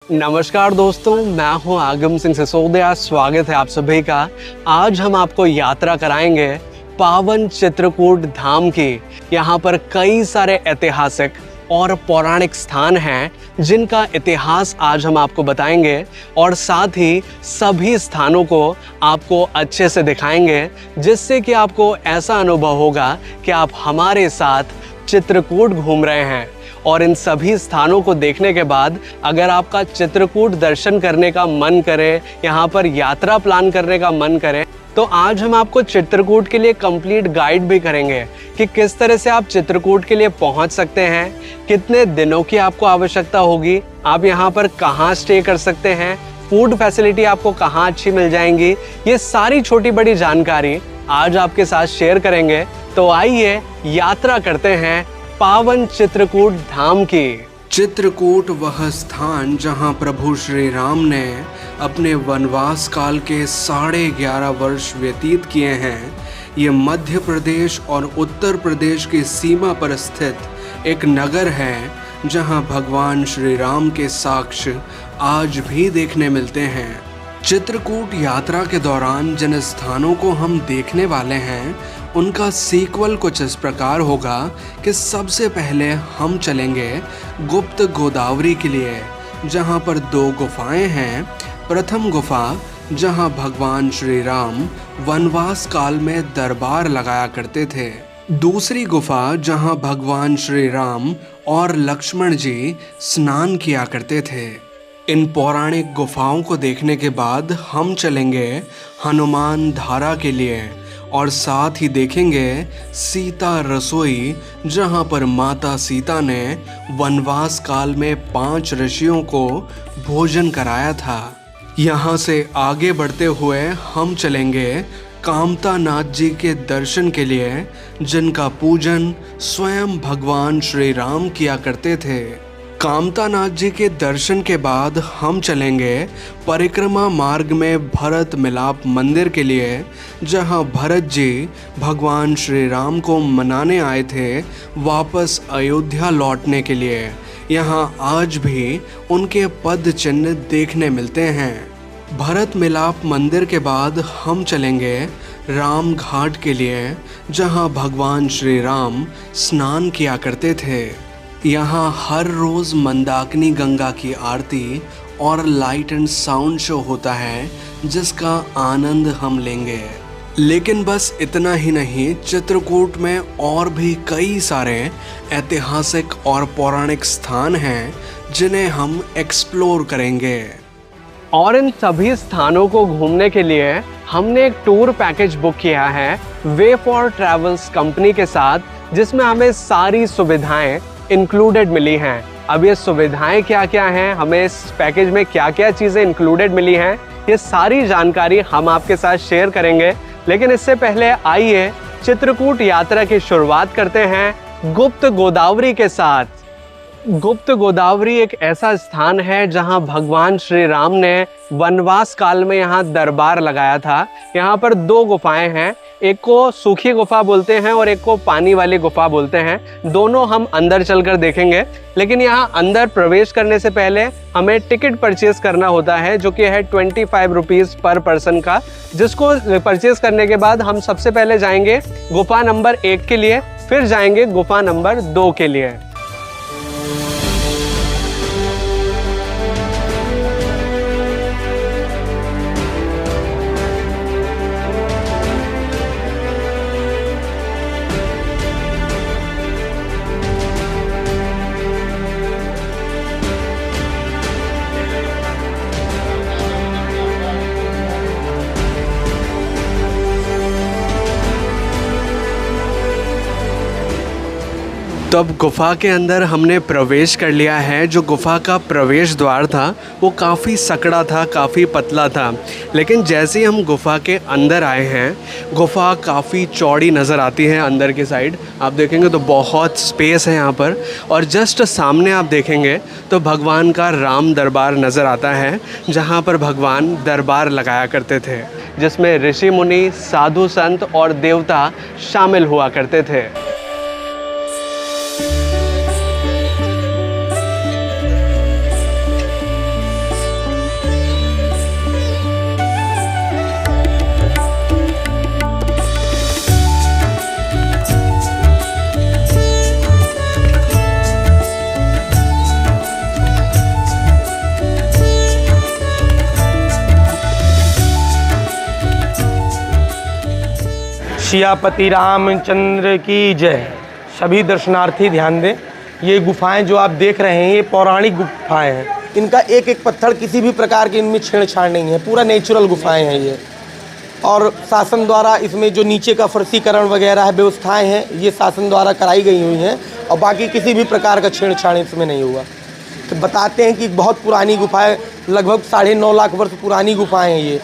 नमस्कार दोस्तों, मैं हूं आगम सिंह सिसोदिया। स्वागत है आप सभी का। आज हम आपको यात्रा कराएंगे पावन चित्रकूट धाम की। यहाँ पर कई सारे ऐतिहासिक और पौराणिक स्थान हैं जिनका इतिहास आज हम आपको बताएंगे और साथ ही सभी स्थानों को आपको अच्छे से दिखाएंगे, जिससे कि आपको ऐसा अनुभव होगा कि आप हमारे साथ चित्रकूट घूम रहे हैं। और इन सभी स्थानों को देखने के बाद अगर आपका चित्रकूट दर्शन करने का मन करे, यहाँ पर यात्रा प्लान करने का मन करे, तो आज हम आपको चित्रकूट के लिए कंप्लीट गाइड भी करेंगे कि किस तरह से आप चित्रकूट के लिए पहुंच सकते हैं, कितने दिनों की आपको आवश्यकता होगी, आप यहाँ पर कहाँ स्टे कर सकते हैं, फूड फैसिलिटी आपको कहाँ अच्छी मिल जाएंगी। ये सारी छोटी बड़ी जानकारी आज आपके साथ शेयर करेंगे। तो आइए यात्रा करते हैं पावन चित्रकूट धाम की। चित्रकूट वह स्थान जहां प्रभु श्री राम ने अपने वनवास काल के 11.5 वर्ष व्यतीत किए हैं। ये मध्य प्रदेश और उत्तर प्रदेश की सीमा पर स्थित एक नगर है जहां भगवान श्री राम के साक्ष्य आज भी देखने मिलते हैं। चित्रकूट यात्रा के दौरान जिन स्थानों को हम देखने वाले हैं उनका सीक्वल कुछ इस प्रकार होगा कि सबसे पहले हम चलेंगे गुप्त गोदावरी के लिए, जहां पर 2 गुफाएं हैं। प्रथम गुफा जहां भगवान श्री राम वनवास काल में दरबार लगाया करते थे। दूसरी गुफा जहां भगवान श्री राम और लक्ष्मण जी स्नान किया करते थे। इन पौराणिक गुफाओं को देखने के बाद हम चलेंगे हनुमान धारा के लिए और साथ ही देखेंगे सीता रसोई, जहां पर माता सीता ने वनवास काल में 5 ऋषियों को भोजन कराया था। यहां से आगे बढ़ते हुए हम चलेंगे कामता नाथ जी के दर्शन के लिए, जिनका पूजन स्वयं भगवान श्री राम किया करते थे। कामता नाथ जी के दर्शन के बाद हम चलेंगे परिक्रमा मार्ग में भरत मिलाप मंदिर के लिए, जहां भरत जी भगवान श्री राम को मनाने आए थे वापस अयोध्या लौटने के लिए। यहां आज भी उनके पद चिन्ह देखने मिलते हैं। भरत मिलाप मंदिर के बाद हम चलेंगे राम घाट के लिए, जहां भगवान श्री राम स्नान किया करते थे। यहाँ हर रोज़ मंदाकिनी गंगा की आरती और लाइट एंड साउंड शो होता है, जिसका आनंद हम लेंगे। लेकिन बस इतना ही नहीं, चित्रकूट में और भी कई सारे ऐतिहासिक और पौराणिक स्थान हैं जिन्हें हम एक्सप्लोर करेंगे। और इन सभी स्थानों को घूमने के लिए हमने एक टूर पैकेज बुक किया है वे फॉर ट्रैवल्स कंपनी के साथ, जिसमें हमें सारी सुविधाएं इंक्लूडेड मिली हैं। अब ये सुविधाएं क्या क्या हैं, हमें इस पैकेज में क्या क्या चीज़ें इंक्लूडेड मिली हैं, ये सारी जानकारी हम आपके साथ शेयर करेंगे। लेकिन इससे पहले आइए चित्रकूट यात्रा की शुरुआत करते हैं गुप्त गोदावरी के साथ। गुप्त गोदावरी एक ऐसा स्थान है जहां भगवान श्री राम ने वनवास काल में यहाँ दरबार लगाया था। यहाँ पर 2 गुफाएं हैं, एक को सूखी गुफा बोलते हैं और एक को पानी वाली गुफा बोलते हैं। दोनों हम अंदर चलकर देखेंगे, लेकिन यहाँ अंदर प्रवेश करने से पहले हमें टिकट परचेज करना होता है, जो कि है 25 रुपीज़ पर पर्सन का, जिसको परचेज करने के बाद हम सबसे पहले जाएंगे गुफा नंबर 1 के लिए, फिर जाएंगे गुफा नंबर 2 के लिए। तब गुफा के अंदर हमने प्रवेश कर लिया है। जो गुफा का प्रवेश द्वार था वो काफ़ी सकड़ा था, काफ़ी पतला था, लेकिन जैसे ही हम गुफा के अंदर आए हैं, गुफा काफ़ी चौड़ी नज़र आती है। अंदर की साइड आप देखेंगे तो बहुत स्पेस है यहाँ पर, और जस्ट सामने आप देखेंगे तो भगवान का राम दरबार नज़र आता है, जहाँ पर भगवान दरबार लगाया करते थे, जिसमें ऋषि मुनि, साधु संत और देवता शामिल हुआ करते थे। सियापति रामचंद्र की जय। सभी दर्शनार्थी ध्यान दें, ये गुफाएं जो आप देख रहे हैं ये पौराणिक गुफाएं हैं। इनका एक एक पत्थर किसी भी प्रकार की इनमें छेड़छाड़ नहीं है, पूरा नेचुरल गुफाएं हैं ये। और शासन द्वारा इसमें जो नीचे का फर्शीकरण वगैरह है, व्यवस्थाएं हैं, ये शासन द्वारा कराई गई हुई हैं और बाकी किसी भी प्रकार का छेड़छाड़ इसमें नहीं हुआ। तो बताते हैं कि बहुत पुरानी गुफाएं, लगभग 9.5 लाख वर्ष पुरानी गुफाएं हैं ये।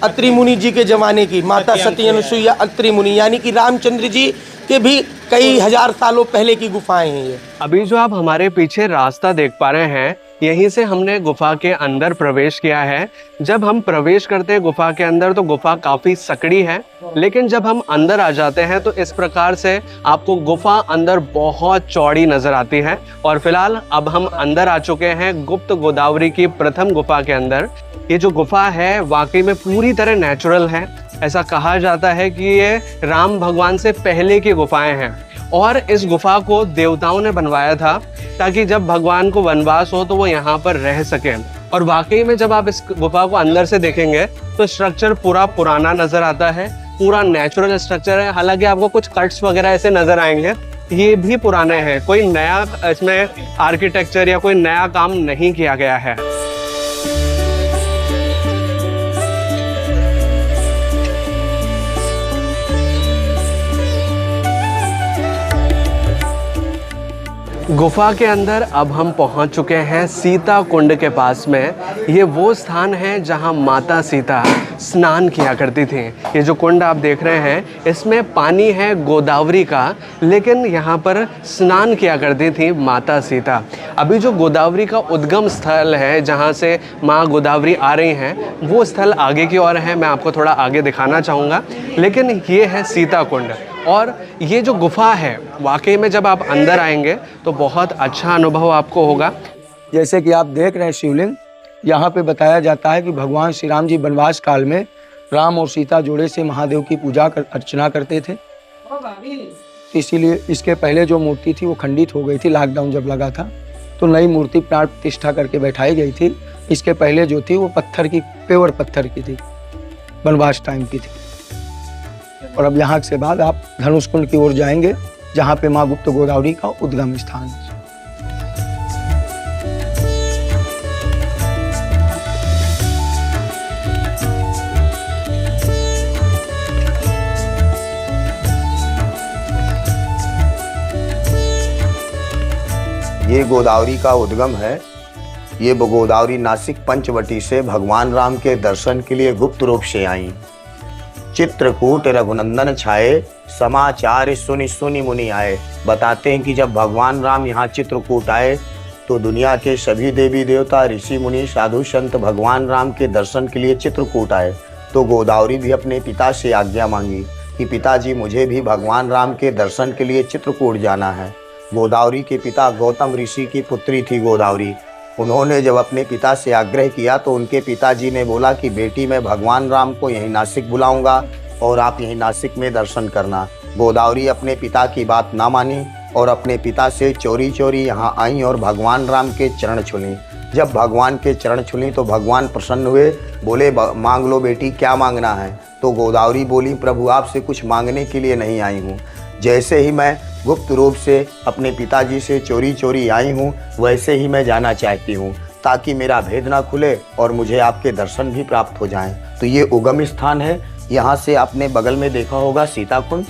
अत्रि मुनि जी के ज़माने की, माता सती अनुसुईया अत्रि मुनि, यानी कि रामचंद्र जी के भी कई हजार सालों पहले की गुफाएं हैं ये। अभी जो आप हमारे पीछे रास्ता देख पा रहे हैं, यहीं से हमने गुफा के अंदर प्रवेश किया है। जब हम प्रवेश करते हैं गुफा के अंदर तो गुफा काफी सकड़ी है, लेकिन जब हम अंदर आ जाते हैं तो इस प्रकार से आपको गुफा अंदर बहुत चौड़ी नजर आती है। और फिलहाल अब हम अंदर आ चुके हैं गुप्त गोदावरी की प्रथम गुफा के अंदर। ये जो गुफा है वाकई में पूरी तरह नेचुरल है। ऐसा कहा जाता है कि ये राम भगवान से पहले की गुफाएं हैं और इस गुफा को देवताओं ने बनवाया था ताकि जब भगवान को वनवास हो तो वो यहाँ पर रह सके। और वाकई में जब आप इस गुफा को अंदर से देखेंगे तो स्ट्रक्चर पूरा पुराना नजर आता है, पूरा नेचुरल स्ट्रक्चर है। हालांकि आपको कुछ कट्स वगैरह ऐसे नजर आएंगे, ये भी पुराने हैं, कोई नया इसमें आर्किटेक्चर या कोई नया काम नहीं किया गया है। गुफा के अंदर अब हम पहुंच चुके हैं सीता कुंड के पास में। ये वो स्थान है जहां माता सीता स्नान किया करती थी। ये जो कुंड आप देख रहे हैं इसमें पानी है गोदावरी का, लेकिन यहाँ पर स्नान किया करती थी माता सीता। अभी जो गोदावरी का उद्गम स्थल है जहाँ से माँ गोदावरी आ रही हैं, वो स्थल आगे की ओर है, मैं आपको थोड़ा आगे दिखाना चाहूँगा। लेकिन ये है सीता कुंड और ये जो गुफा है वाकई में जब आप अंदर आएंगे तो बहुत अच्छा अनुभव आपको होगा। जैसे कि आप देख रहे हैं शिवलिंग, यहाँ पे बताया जाता है कि भगवान श्री राम जी वनवास काल में राम और सीता जोड़े से महादेव की पूजा अर्चना करते थे। इसीलिए इसके पहले जो मूर्ति थी वो खंडित हो गई थी, लॉकडाउन जब लगा था तो नई मूर्ति प्राण प्रतिष्ठा करके बैठाई गई थी। इसके पहले जो थी वो पत्थर की, पेवर पत्थर की थी, वनवास टाइम की थी। और अब यहाँ से बाद आप धनुष कुंड की ओर जाएंगे जहाँ पे माँ गुप्त गोदावरी का उद्गम स्थान है। ये गोदावरी का उद्गम है। ये गोदावरी नासिक पंचवटी से भगवान राम के दर्शन के लिए गुप्त रूप से आई। चित्रकूट रघुनंदन छाए, समाचार सुनि सुनि मुनि आए। बताते हैं कि जब भगवान राम यहाँ चित्रकूट आए तो दुनिया के सभी देवी देवता, ऋषि मुनि, साधु संत भगवान राम के दर्शन के लिए चित्रकूट आए। तो गोदावरी भी अपने पिता से आज्ञा मांगी कि पिताजी मुझे भी भगवान राम के दर्शन के लिए चित्रकूट जाना है। गोदावरी के पिता गौतम ऋषि की पुत्री थी गोदावरी। उन्होंने जब अपने पिता से आग्रह किया तो उनके पिताजी ने बोला कि बेटी मैं भगवान राम को यहीं नासिक बुलाऊंगा और आप यहीं नासिक में दर्शन करना। गोदावरी अपने पिता की बात ना मानी और अपने पिता से चोरी चोरी यहाँ आई और भगवान राम के चरण छुली। जब भगवान के चरण छुली तो भगवान प्रसन्न हुए, बोले मांग लो बेटी, क्या मांगना है। तो गोदावरी बोली, प्रभु आपसे कुछ मांगने के लिए नहीं आई हूँ। जैसे ही मैं गुप्त रूप से अपने पिताजी से चोरी चोरी आई हूँ वैसे ही मैं जाना चाहती हूँ ताकि मेरा भेद ना खुले और मुझे आपके दर्शन भी प्राप्त हो जाएं। तो ये उगम स्थान है। यहाँ से आपने बगल में देखा होगा सीता कुंड,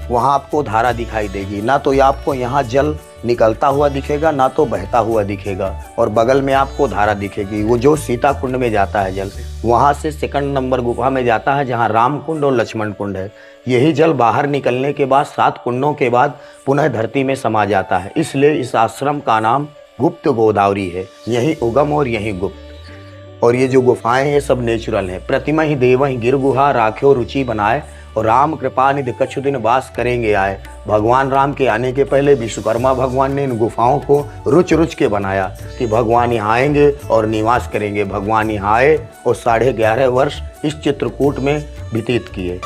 वहाँ आपको धारा दिखाई देगी। ना तो आपको यहाँ जल निकलता हुआ दिखेगा ना तो बहता हुआ दिखेगा, और बगल में आपको धारा दिखेगी, वो जो सीता कुंड में जाता है जल। वहाँ से सेकंड नंबर गुफा में जाता है जहाँ राम कुंड और लक्ष्मण कुंड है। यही जल बाहर निकलने के बाद 7 कुंडों के बाद पुनः धरती में समा जाता है। इसलिए इस आश्रम का नाम गुप्त गोदावरी है। यही उगम और यही गुप्त। और ये जो गुफाएं हैं ये सब नेचुरल हैं। प्रतिमा ही देव ही गिर गुहा राख्यो रुचि बनाए, और राम कृपा निधि कछु दिन वास करेंगे आए। भगवान राम के आने के पहले विश्वकर्मा भगवान ने इन गुफाओं को रुच रुच के बनाया कि भगवान यहाँ आएंगे और निवास करेंगे। भगवान यहाँ आए और 11.5 वर्ष इस चित्रकूट में व्यतीत किए।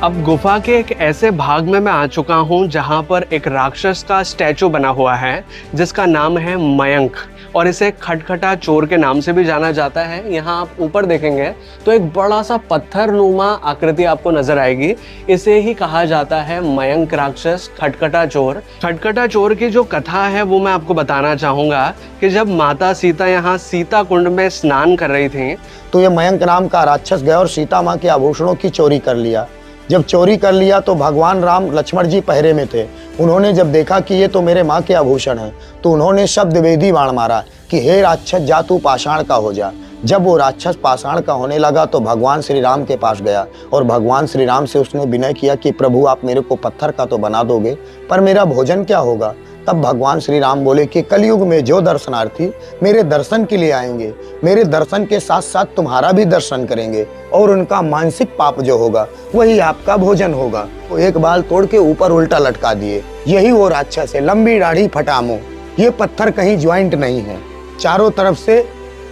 अब गुफा के एक ऐसे भाग में मैं आ चुका हूँ जहाँ पर एक राक्षस का स्टैचू बना हुआ है जिसका नाम है मयंक, और इसे खटखटा चोर के नाम से भी जाना जाता है। यहाँ आप ऊपर देखेंगे तो एक बड़ा सा पत्थर नुमा आकृति आपको नजर आएगी। इसे ही कहा जाता है मयंक राक्षस, खटखटा चोर। खटखटा चोर की जो कथा है वो मैं आपको बताना चाहूँगा कि जब माता सीता यहाँ सीता कुंड में स्नान कर रही थी तो ये मयंक नाम का राक्षस गया और सीता माँ के आभूषणों की चोरी कर लिया। जब चोरी कर लिया तो भगवान राम लक्ष्मण जी पहरे में थे। उन्होंने जब देखा कि ये तो मेरे माँ के आभूषण हैं, तो उन्होंने शब्द वेदी बाण मारा कि हे राक्षस जा तू पाषाण का हो जा। जब वो राक्षस पाषाण का होने लगा तो भगवान श्री राम के पास गया और भगवान श्री राम से उसने विनय किया कि प्रभु आप मेरे को पत्थर का तो बना दोगे, पर मेरा भोजन क्या होगा। तब भगवान श्री राम बोले कि कलयुग में जो दर्शनार्थी मेरे दर्शन के लिए आएंगे, मेरे दर्शन के साथ साथ तुम्हारा भी दर्शन करेंगे और उनका मानसिक पाप जो होगा वही आपका भोजन होगा। वो एक बाल तोड़ के ऊपर उल्टा लटका दिए। यही वो राक्षस है, लंबी दाढ़ी फटा मुंह। ये पत्थर कहीं ज्वाइंट नहीं है, चारों तरफ से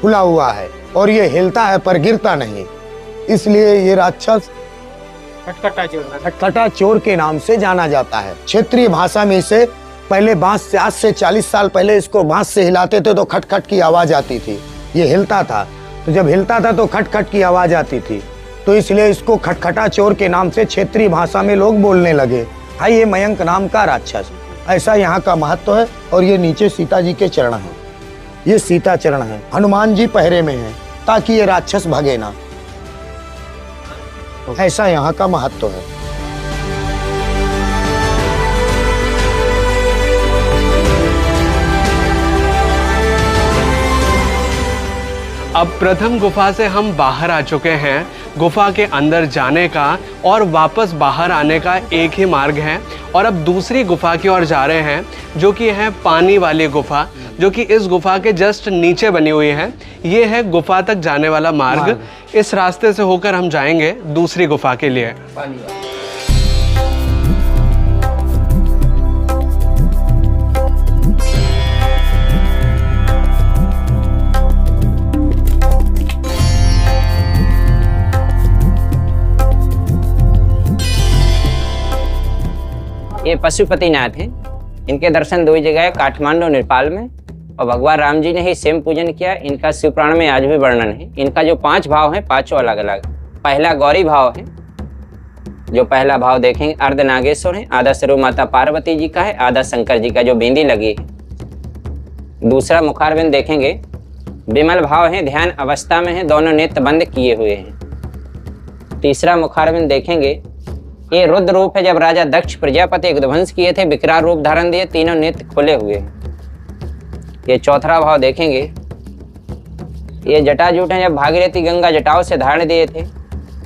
खुला हुआ है और ये हिलता है पर गिरता नहीं। इसलिए ये राक्षस खटखटा चोर के नाम से जाना जाता है। क्षेत्रीय भाषा में इसे पहले बांस से, आज से 40 साल पहले इसको बांस से हिलाते थे तो खटखट की आवाज आती थी। ये हिलता था, तो जब हिलता था तो खटखट की आवाज आती थी, तो इसलिए इसको खटखटा चोर के नाम से क्षेत्रीय भाषा में लोग बोलने लगे। हाय ये मयंक नाम का राक्षस, ऐसा यहाँ का महत्व है। और ये नीचे सीता जी के चरण हैं, ये सीता चरण है। हनुमान जी पहरे में हैं ताकि ये राक्षस भगे ना, ऐसा यहाँ का महत्व है। अब प्रथम गुफा से हम बाहर आ चुके हैं। गुफा के अंदर जाने का और वापस बाहर आने का एक ही मार्ग है, और अब दूसरी गुफा की ओर जा रहे हैं जो कि है पानी वाली गुफा, जो कि इस गुफा के जस्ट नीचे बनी हुई है। ये है गुफा तक जाने वाला मार्ग। इस रास्ते से होकर हम जाएंगे दूसरी गुफा के लिए। ये पशुपतिनाथ हैं। इनके दर्शन दो ही जगह है, काठमांडू नेपाल में, और भगवान राम जी ने ही सेम पूजन किया। इनका शिव पुराण में आज भी वर्णन है। इनका जो 5 भाव हैं, पांचों अलग अलग। पहला गौरी भाव है, जो पहला भाव देखेंगे अर्धनागेश्वर है, आधा स्वरूप माता पार्वती जी का है, आधा शंकर जी का जो बिंदी लगी है। दूसरा मुखारविंद देखेंगे विमल भाव है, ध्यान अवस्था में है, दोनों नेत्र बंद किए हुए हैं। तीसरा मुखारविंद देखेंगे ये रुद्र रूप है, जब राजा दक्ष प्रजापति ध्वंस किए थे विकराल रूप धारण दिए, तीनों नेत्र खुले हुए हैं। ये चौथा भाव देखेंगे, ये जटाजूट है, जब भागीरथी गंगा जटाओं से धारण दिए थे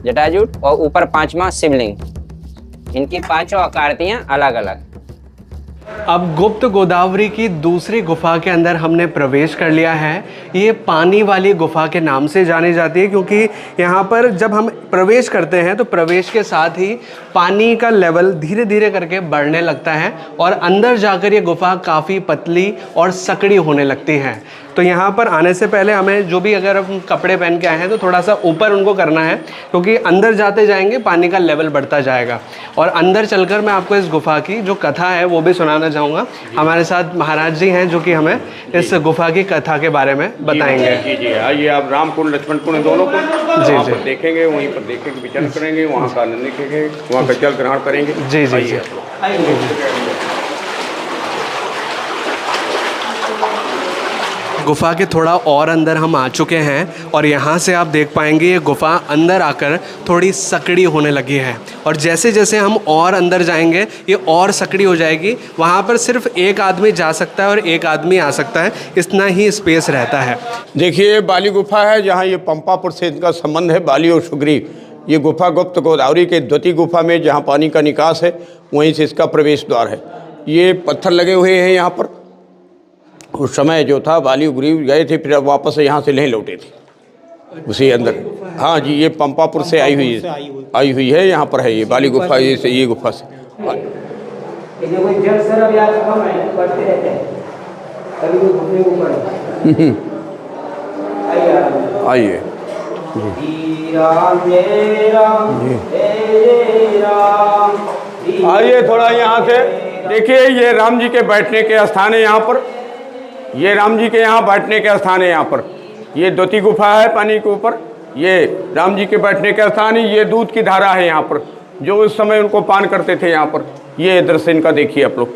जटाजूट, और ऊपर 5वां शिवलिंग। इनकी 5 आकृतियां अलग अलग। अब गुप्त गोदावरी की दूसरी गुफा के अंदर हमने प्रवेश कर लिया है। ये पानी वाली गुफा के नाम से जानी जाती है क्योंकि यहाँ पर जब हम प्रवेश करते हैं तो प्रवेश के साथ ही पानी का लेवल धीरे धीरे करके बढ़ने लगता है और अंदर जाकर ये गुफा काफ़ी पतली और सकड़ी होने लगती है। तो यहाँ पर आने से पहले हमें जो भी अगर हम कपड़े पहन के आए हैं तो थोड़ा सा ऊपर उनको करना है, क्योंकि अंदर जाते जाएंगे पानी का लेवल बढ़ता जाएगा। और अंदर चलकर मैं आपको इस गुफा की जो कथा है वो भी सुनाना चाहूँगा। हमारे साथ महाराज जी हैं जो कि हमें इस गुफा की कथा के बारे में बताएंगे। जी जी, आइए आप राम कुंड लक्ष्मण कुंड दोनों को जी जी देखेंगे, वहीं पर देखेंगे, विचार करेंगे, वहाँ का आनंद देखेंगे, वहाँ का जल ग्रहण करेंगे। जी जी जी। गुफा के थोड़ा और अंदर हम आ चुके हैं और यहाँ से आप देख पाएंगे ये गुफा अंदर आकर थोड़ी सकड़ी होने लगी है, और जैसे जैसे हम और अंदर जाएंगे ये और सकड़ी हो जाएगी। वहाँ पर सिर्फ एक आदमी जा सकता है और एक आदमी आ सकता है, इतना ही स्पेस रहता है। देखिए बाली गुफा है, जहाँ ये पंपापुर से इनका संबंध है, बाली और सुग्रीव। ये गुफा गुप्त गोदावरी के द्वितीय गुफा में जहाँ पानी का निकास है वहीं से इसका प्रवेश द्वार है। ये पत्थर लगे हुए हैं यहाँ पर। उस समय जो था बाली सुग्रीव गए थे, फिर वापस यहाँ से नहीं लौटे थे उसी अंदर। हाँ जी, ये पंपापुर से आई हुई है, यहाँ पर है ये बाली गुफा, ये गुफा से। आइए आइए थोड़ा यहाँ से देखिए, ये राम जी के बैठने के स्थान है यहाँ पर। ये राम जी के यहाँ बैठने के स्थान है यहाँ पर। ये द्वितीय गुफा है पानी के ऊपर। ये राम जी के बैठने का स्थान है। ये दूध की धारा है यहाँ पर, जो उस समय उनको पान करते थे यहाँ पर। ये दृश्य इनका देखिए आप लोग।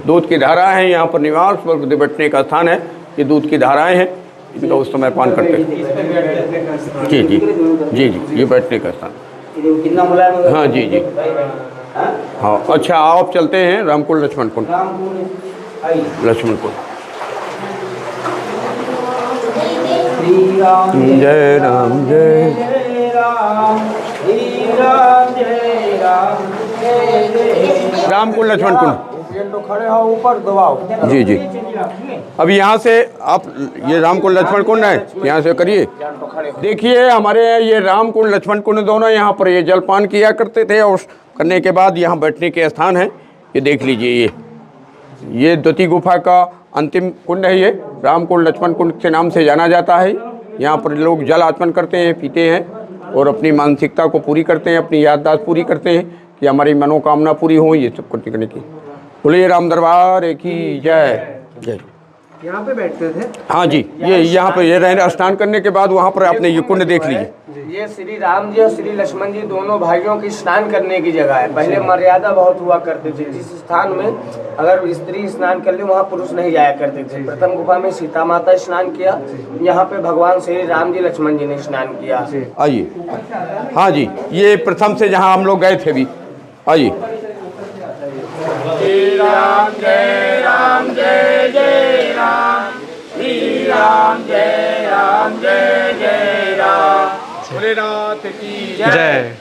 दूध की धारा है यहाँ पर, निवास पर बैठने का स्थान है। ये दूध की धाराएं हैं, इनका उस समय पान करते थे। जी जी जी जी, ये बैठने का स्थान। हाँ जी जी हाँ। अच्छा, आप चलते हैं रामकुंड लक्ष्मण कुंड। लक्ष्मण कुंड। जय राम जय रामकुंड लक्ष्मण कुंड। खड़े हो ऊपर दबाओ। जी जी। अब यहाँ से आप, ये रामकुंड लक्ष्मण कुंड है, यहाँ से करिए। देखिए हमारे ये रामकुंड लक्ष्मण कुंड दोनों यहाँ पर ये जलपान किया करते थे, और करने के बाद यहाँ बैठने के स्थान है। ये देख लीजिए, ये द्वितीय गुफा का अंतिम कुंड है। ये रामकुंड लक्ष्मण कुंड के नाम से जाना जाता है। यहाँ पर लोग जल आचमन करते हैं, पीते हैं और अपनी मानसिकता को पूरी करते हैं, अपनी याददाश्त पूरी करते हैं कि हमारी मनोकामना पूरी हो। ये सब करने की। बोलिए राम दरबार की जय जय। यहाँ पे बैठते थे? हाँ जी, ये यहाँ पे ये रहने स्नान करने के बाद वहाँ पर आपने ये कुंड देख लीजिए। ये श्री राम जी और श्री लक्ष्मण जी दोनों भाइयों की स्नान करने की जगह है। पहले मर्यादा बहुत हुआ करते थे, जिस स्थान में अगर स्त्री स्नान कर ले वहाँ पुरुष नहीं जाया करते थे। प्रथम गुफा में सीता माता स्नान किया, यहाँ पे भगवान श्री राम जी लक्ष्मण जी ने स्नान किया। आइए। हाँ जी, ये प्रथम से जहाँ हम लोग गए थे भी। आइए। श्री राम जय राम जय जय राम, श्री राम जय जय राम, भोलेनाथ की जय।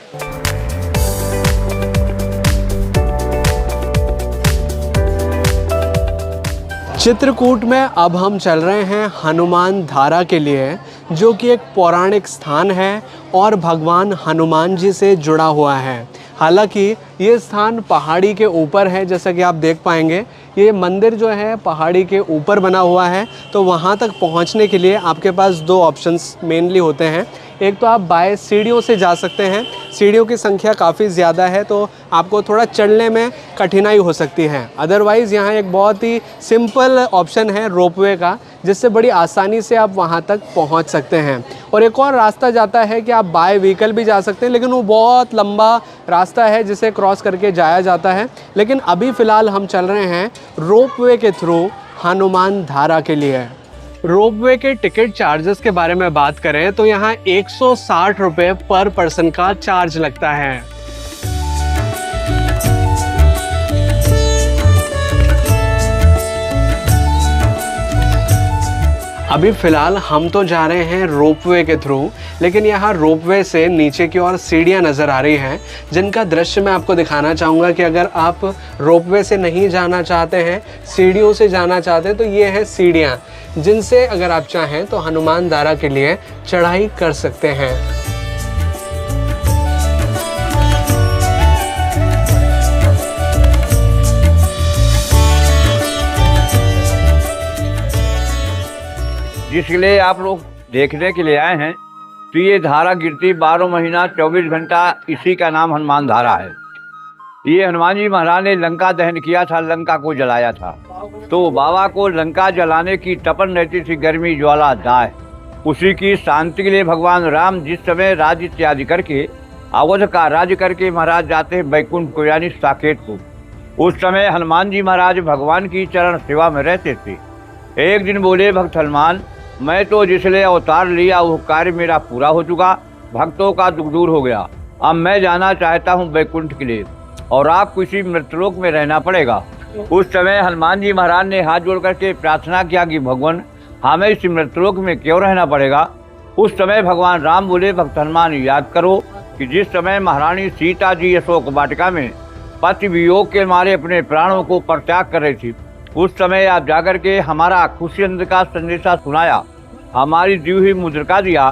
चित्रकूट में अब हम चल रहे हैं हनुमान धारा के लिए, जो कि एक पौराणिक स्थान है और भगवान हनुमान जी से जुड़ा हुआ है। हालांकि ये स्थान पहाड़ी के ऊपर है, जैसा कि आप देख पाएंगे। ये मंदिर जो है पहाड़ी के ऊपर बना हुआ है, तो वहाँ तक पहुँचने के लिए आपके पास दो ऑप्शंस मेनली होते हैं। एक तो आप बाय सीढ़ियों से जा सकते हैं। सीढ़ियों की संख्या काफ़ी ज़्यादा है, तो आपको थोड़ा चढ़ने में कठिनाई हो सकती है। अदरवाइज़ यहाँ एक बहुत ही सिंपल ऑप्शन है रोपवे का, जिससे बड़ी आसानी से आप वहाँ तक पहुँच सकते हैं। और एक और रास्ता जाता है कि आप बाय व्हीकल भी जा सकते हैं, लेकिन वो बहुत लंबा रास्ता है जिसे क्रॉस करके जाया जाता है। लेकिन अभी फ़िलहाल हम चल रहे हैं रोपवे के थ्रू हनुमान धारा के लिए। रोपवे के टिकट चार्जेस के बारे में बात करें तो यहाँ 160 रुपये पर पर्सन का चार्ज लगता है। अभी फ़िलहाल हम तो जा रहे हैं रोपवे के थ्रू, लेकिन यहाँ रोपवे से नीचे की ओर सीढ़ियाँ नज़र आ रही हैं, जिनका दृश्य मैं आपको दिखाना चाहूँगा कि अगर आप रोपवे से नहीं जाना चाहते हैं, सीढ़ियों से जाना चाहते हैं, तो ये है सीढ़ियाँ, जिनसे अगर आप चाहें तो हनुमान धारा के लिए चढ़ाई कर सकते हैं। जिसके लिए आप लोग देखने के लिए आए हैं, तो ये धारा गिरती 12 महीना 24 घंटा, इसी का नाम हनुमान धारा है। ये हनुमान जी महाराज ने लंका दहन किया था, लंका को जलाया था, तो बाबा को लंका जलाने की तपन रहती थी, गर्मी ज्वाला दाह। उसी की शांति के लिए भगवान राम जिस समय राज्य त्याग करके, अवध का राज्य करके महाराज जाते हैं बैकुंठ को, यानी साकेत को। उस समय हनुमान जी महाराज भगवान की चरण सेवा में रहते थे। एक दिन बोले भक्त हनुमान, मैं तो जिसलिए अवतार लिया वो कार्य मेरा पूरा हो चुका, भक्तों का दुख दूर हो गया। अब मैं जाना चाहता हूँ बैकुंठ के लिए, और आपको इसी मृतलोक में रहना पड़ेगा। उस समय हनुमान जी महाराज ने हाथ जोड़ करके प्रार्थना किया कि भगवान हमें इस मृतलोक में क्यों रहना पड़ेगा। उस समय भगवान राम बोले, भक्त हनुमान याद करो कि जिस समय महारानी सीता जी अशोक वाटिका में पति वियोग के मारे अपने प्राणों को परित्याग कर रही थी, उस समय आप जाकर के हमारा खुशियंद का संदेशा सुनाया, हमारी दी हुई मुद्रिका दिया,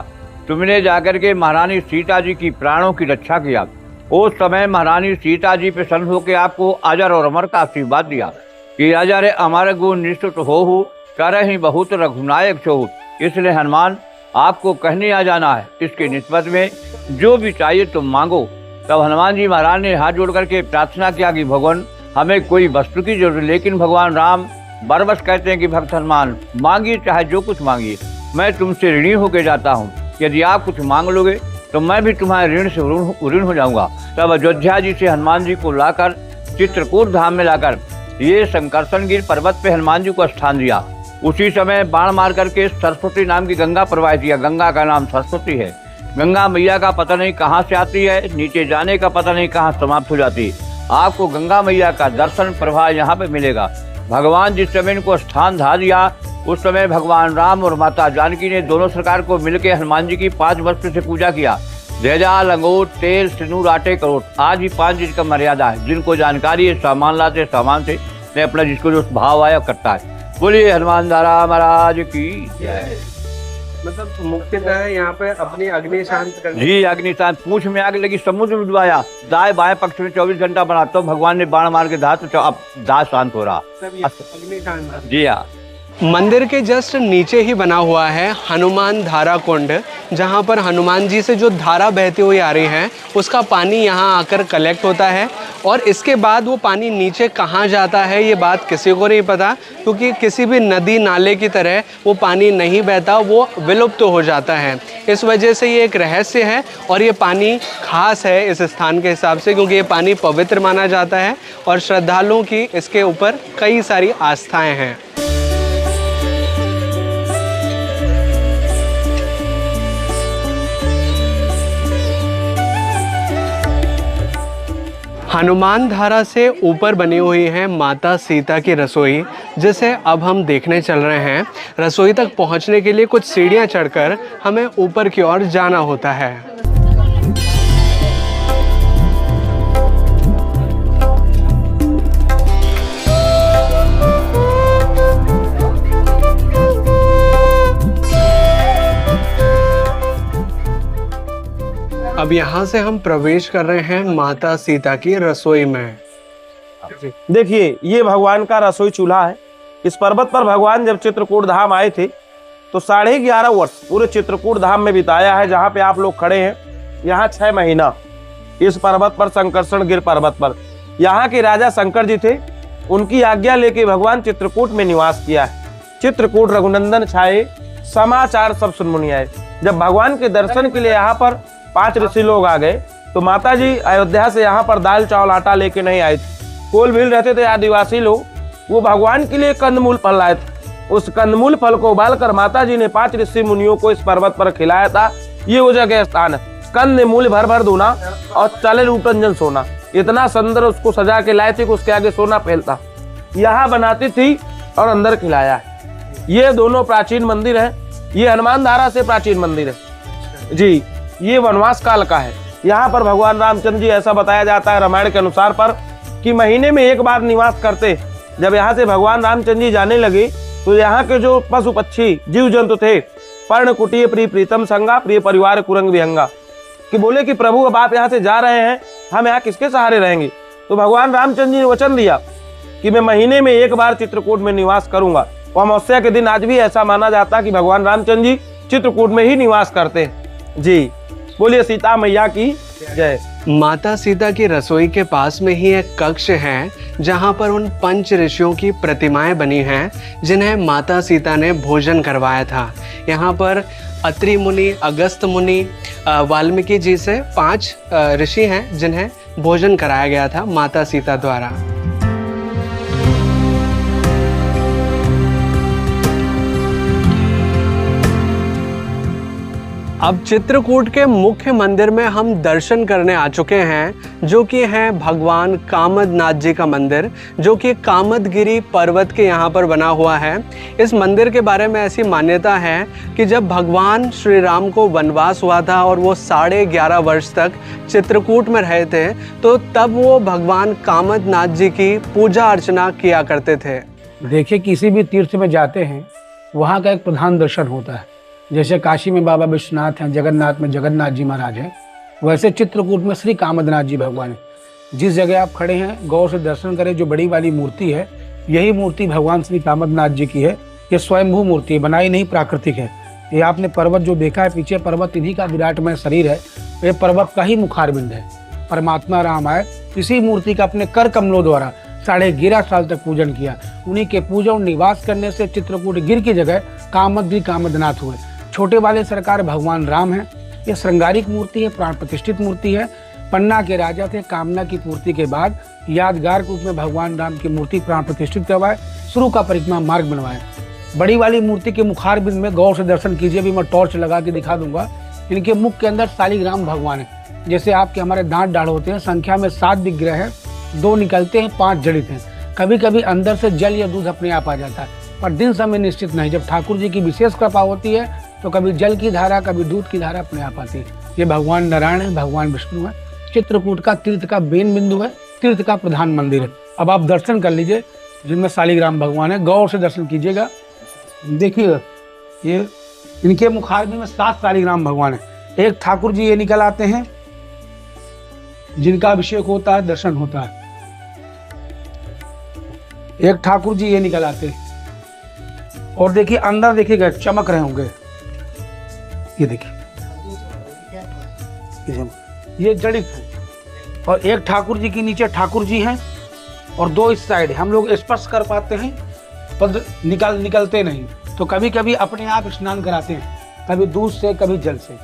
तुमने जाकर के महारानी सीता जी की प्राणों की रक्षा किया। उस समय महारानी सीता जी प्रसन्न होकर आपको अजर और अमर का आशीर्वाद दिया कि अजर अमर गुण निश्चित हो करहि बहुत रघुनायक छो। इसलिए हनुमान आपको कहने आ जाना है। इसके निस्बत में जो भी चाहिए तुम मांगो। तब हनुमान जी महाराज ने हाथ जोड़ करके प्रार्थना किया कि भगवान हमें कोई वस्तु की जरूरत, लेकिन भगवान राम बरबस कहते हैं कि भक्त हनुमान मांगिए चाहे जो कुछ मांगिए, मैं तुमसे ऋणी होकर जाता हूँ। यदि आप कुछ मांग लोगे तो मैं भी तुम्हारे ऋण से ऋण हो जाऊंगा। तब अयोध्या जी से हनुमान जी को लाकर चित्रकूट धाम में लाकर ये शंकरसनगिर पर्वत पे हनुमान जी को स्थान दिया। उसी समय बाण मार करके सरस्वती नाम की गंगा प्रवाहित किया। गंगा का नाम सरस्वती है। गंगा मैया का पता नहीं कहाँ से आती है, नीचे जाने का पता नहीं कहाँ समाप्त हो जाती है। आपको गंगा मैया का दर्शन प्रवाह यहाँ पे मिलेगा। भगवान जिस समय इनको स्थान धा दिया उस समय भगवान राम और माता जानकी ने दोनों सरकार को मिलकर हनुमान जी की 5 वर्ष से पूजा किया। ध्वजा, लंगोट, तेल, सिंदूर, आटे, करोट, आज भी 5 चीज का मर्यादा है। जिनको जानकारी है सामान लाते, सामान से ने अपना जिसको जो भाव आया करता है। बोलिए हनुमान धारा महाराज की जय। मतलब मुख्यतः यहाँ पे अपनी अग्नि शांत करनी। जी, अग्नि शांत। पूंछ में आग लगी, समुद्र में डुबाया, दाएं बाएं पक्ष में 24 घंटा बना, तो भगवान ने बाण मार के दाह, तो अब दाह शांत हो रहा। अग्नि शांत। जी हाँ। मंदिर के जस्ट नीचे ही बना हुआ है हनुमान धारा कुंड, जहाँ पर हनुमान जी से जो धारा बहती हुई आ रही है उसका पानी यहाँ आकर कलेक्ट होता है और इसके बाद वो पानी नीचे कहाँ जाता है ये बात किसी को नहीं पता, क्योंकि किसी भी नदी नाले की तरह वो पानी नहीं बहता, वो विलुप्त हो जाता है। इस वजह से ये एक रहस्य है और ये पानी खास है इस स्थान के हिसाब से, क्योंकि ये पानी पवित्र माना जाता है और श्रद्धालुओं की इसके ऊपर कई सारी आस्थाएँ हैं। हनुमान धारा से ऊपर बनी हुई है माता सीता की रसोई, जिसे अब हम देखने चल रहे हैं। रसोई तक पहुंचने के लिए कुछ सीढ़ियां चढ़कर हमें ऊपर की ओर जाना होता है। अब यहाँ से हम प्रवेश कर रहे हैं माता सीता की रसोई में। देखिए, ये भगवान का रसोई चूल्हा है। इस पर्वत पर भगवान जब चित्रकूट धाम आए थे तो 11.5 वर्ष पूरे चित्रकूट धाम में बिताया है। जहाँ पे आप लोग खड़े हैं, यहाँ 6 महीना इस पर्वत पर, शंकरसनगिर पर्वत पर, यहाँ के राजा शंकर जी थे। उनकी आज्ञा लेके भगवान चित्रकूट में निवास किया है। चित्रकूट रघुनंदन छाए, समाचार सब सुन मुनि आए। जब भगवान के दर्शन के लिए यहाँ पर 5 ऋषि लोग आ गए तो माता जी अयोध्या से यहाँ पर दाल चावल आटा लेके नहीं आए थे। कोल भील रहते थे आदिवासी लोग, वो भगवान के लिए कंदमूल फल लाए थे। उस कंदमूल फल को उबालकर माता जी ने 5 ऋषि मुनियों को इस पर्वत पर खिलाया था। ये वो जगह स्थान है। कंद मूल भर भर दूना और चले रूटंजन सोना, इतना सुंदर उसको सजा के लाए थे कि उसके आगे सोना फैलता। यहाँ बनाती थी और अंदर खिलाया है। ये दोनों प्राचीन मंदिर है। ये हनुमान धारा से प्राचीन मंदिर है जी। ये वनवास काल का है। यहाँ पर भगवान रामचंद्र जी, ऐसा बताया जाता है रामायण के अनुसार पर, कि महीने में एक बार निवास करते। जब यहाँ से भगवान रामचंद्र जी जाने लगे तो यहाँ के जो पशु पक्षी जीव जंतु थे, पर्ण कुटीय प्रिय प्रीतम संगा प्रिय परिवार कुरंग विहंगा, कि बोले कि प्रभु अब आप यहाँ से जा रहे हैं, हम यहाँ किसके सहारे रहेंगे। तो भगवान रामचंद्र जी ने वचन दिया कि मैं महीने में एक बार चित्रकूट में निवास करूंगा। और अमावस्या के दिन आज भी ऐसा माना जाता है कि भगवान रामचंद्र जी चित्रकूट में ही निवास करते हैं जी। बोलिए सीता मैया की जय। माता सीता की रसोई के पास में ही एक कक्ष है जहाँ पर उन 5 ऋषियों की प्रतिमाएं बनी हैं जिन्हें माता सीता ने भोजन करवाया था। यहाँ पर अत्रि मुनि, अगस्त मुनि, वाल्मीकि जी से 5 ऋषि हैं जिन्हें भोजन कराया गया था माता सीता द्वारा। अब चित्रकूट के मुख्य मंदिर में हम दर्शन करने आ चुके हैं, जो कि है भगवान कामदनाथ जी का मंदिर, जो कि कामदगिरी पर्वत के यहाँ पर बना हुआ है। इस मंदिर के बारे में ऐसी मान्यता है कि जब भगवान श्री राम को वनवास हुआ था और वो 11.5 वर्ष तक चित्रकूट में रहे थे, तो तब वो भगवान कामदनाथ जी की पूजा अर्चना किया करते थे। देखिए, किसी भी तीर्थ में जाते हैं वहाँ का एक प्रधान दर्शन होता है। जैसे काशी में बाबा विश्वनाथ हैं, जगन्नाथ में जगन्नाथ जी महाराज हैं, वैसे चित्रकूट में श्री कामदनाथ जी भगवान हैं। जिस जगह आप खड़े हैं गौर से दर्शन करें, जो बड़ी वाली मूर्ति है यही मूर्ति भगवान श्री कामदनाथ जी की है। ये स्वयंभू मूर्ति है, बनाई नहीं, प्राकृतिक है। ये आपने पर्वत जो देखा है पीछे, पर्वत इन्हीं का विराटमय शरीर है। ये पर्वत का ही मुखारबिंद है। परमात्मा राम आए, इसी मूर्ति का अपने कर कमलों द्वारा 11.5 साल तक पूजन किया। उन्हीं के पूजन और निवास करने से चित्रकूट गिर की जगह कामदगिरी कामदनाथ हुए। छोटे वाले सरकार भगवान राम है। ये श्रृंगारिक मूर्ति है, प्राण प्रतिष्ठित मूर्ति है। पन्ना के राजा थे, कामना की पूर्ति के बाद यादगार के रूप में भगवान राम की मूर्ति प्राण प्रतिष्ठित करवाए, शुरू का परिक्रमा मार्ग बनवाए। बड़ी वाली मूर्ति के मुखारबिंद में गौर से दर्शन कीजिए, भी मैं टॉर्च लगा के दिखा दूंगा। इनके मुख के अंदर शालिग्राम भगवान है। जैसे आपके हमारे दांत डाढ़ होते हैं, संख्या में 7 विग्रह है, 2 निकलते हैं, 5 जड़ित हैं। कभी कभी अंदर से जल या दूध अपने आप आ जाता है, पर दिन समय निश्चित नहीं। जब ठाकुर जी की विशेष कृपा होती है तो कभी जल की धारा, कभी दूध की धारा अपने आप आती है। ये भगवान नारायण है, भगवान विष्णु है। चित्रकूट का तीर्थ का मेन बिंदु है, तीर्थ का प्रधान मंदिर है। अब आप दर्शन कर लीजिए, जिनमें शालिग्राम भगवान है। गौर से दर्शन कीजिएगा, देखिएगा। ये इनके मुखारबिंद में 7 शालिग्राम भगवान है। एक ठाकुर जी ये निकल आते हैं, जिनका अभिषेक होता है, दर्शन होता है। एक ठाकुर जी ये निकल आते हैं, और देखिए अंदर देखिएगा, चमक रहे होंगे। ये देखिए, ये जड़ित है। और एक ठाकुर जी के नीचे ठाकुर जी हैं, और 2 इस साइड। हम लोग स्पर्श कर पाते हैं, पर निकलते नहीं। तो कभी कभी अपने आप स्नान कराते हैं, कभी दूध से, कभी जल से।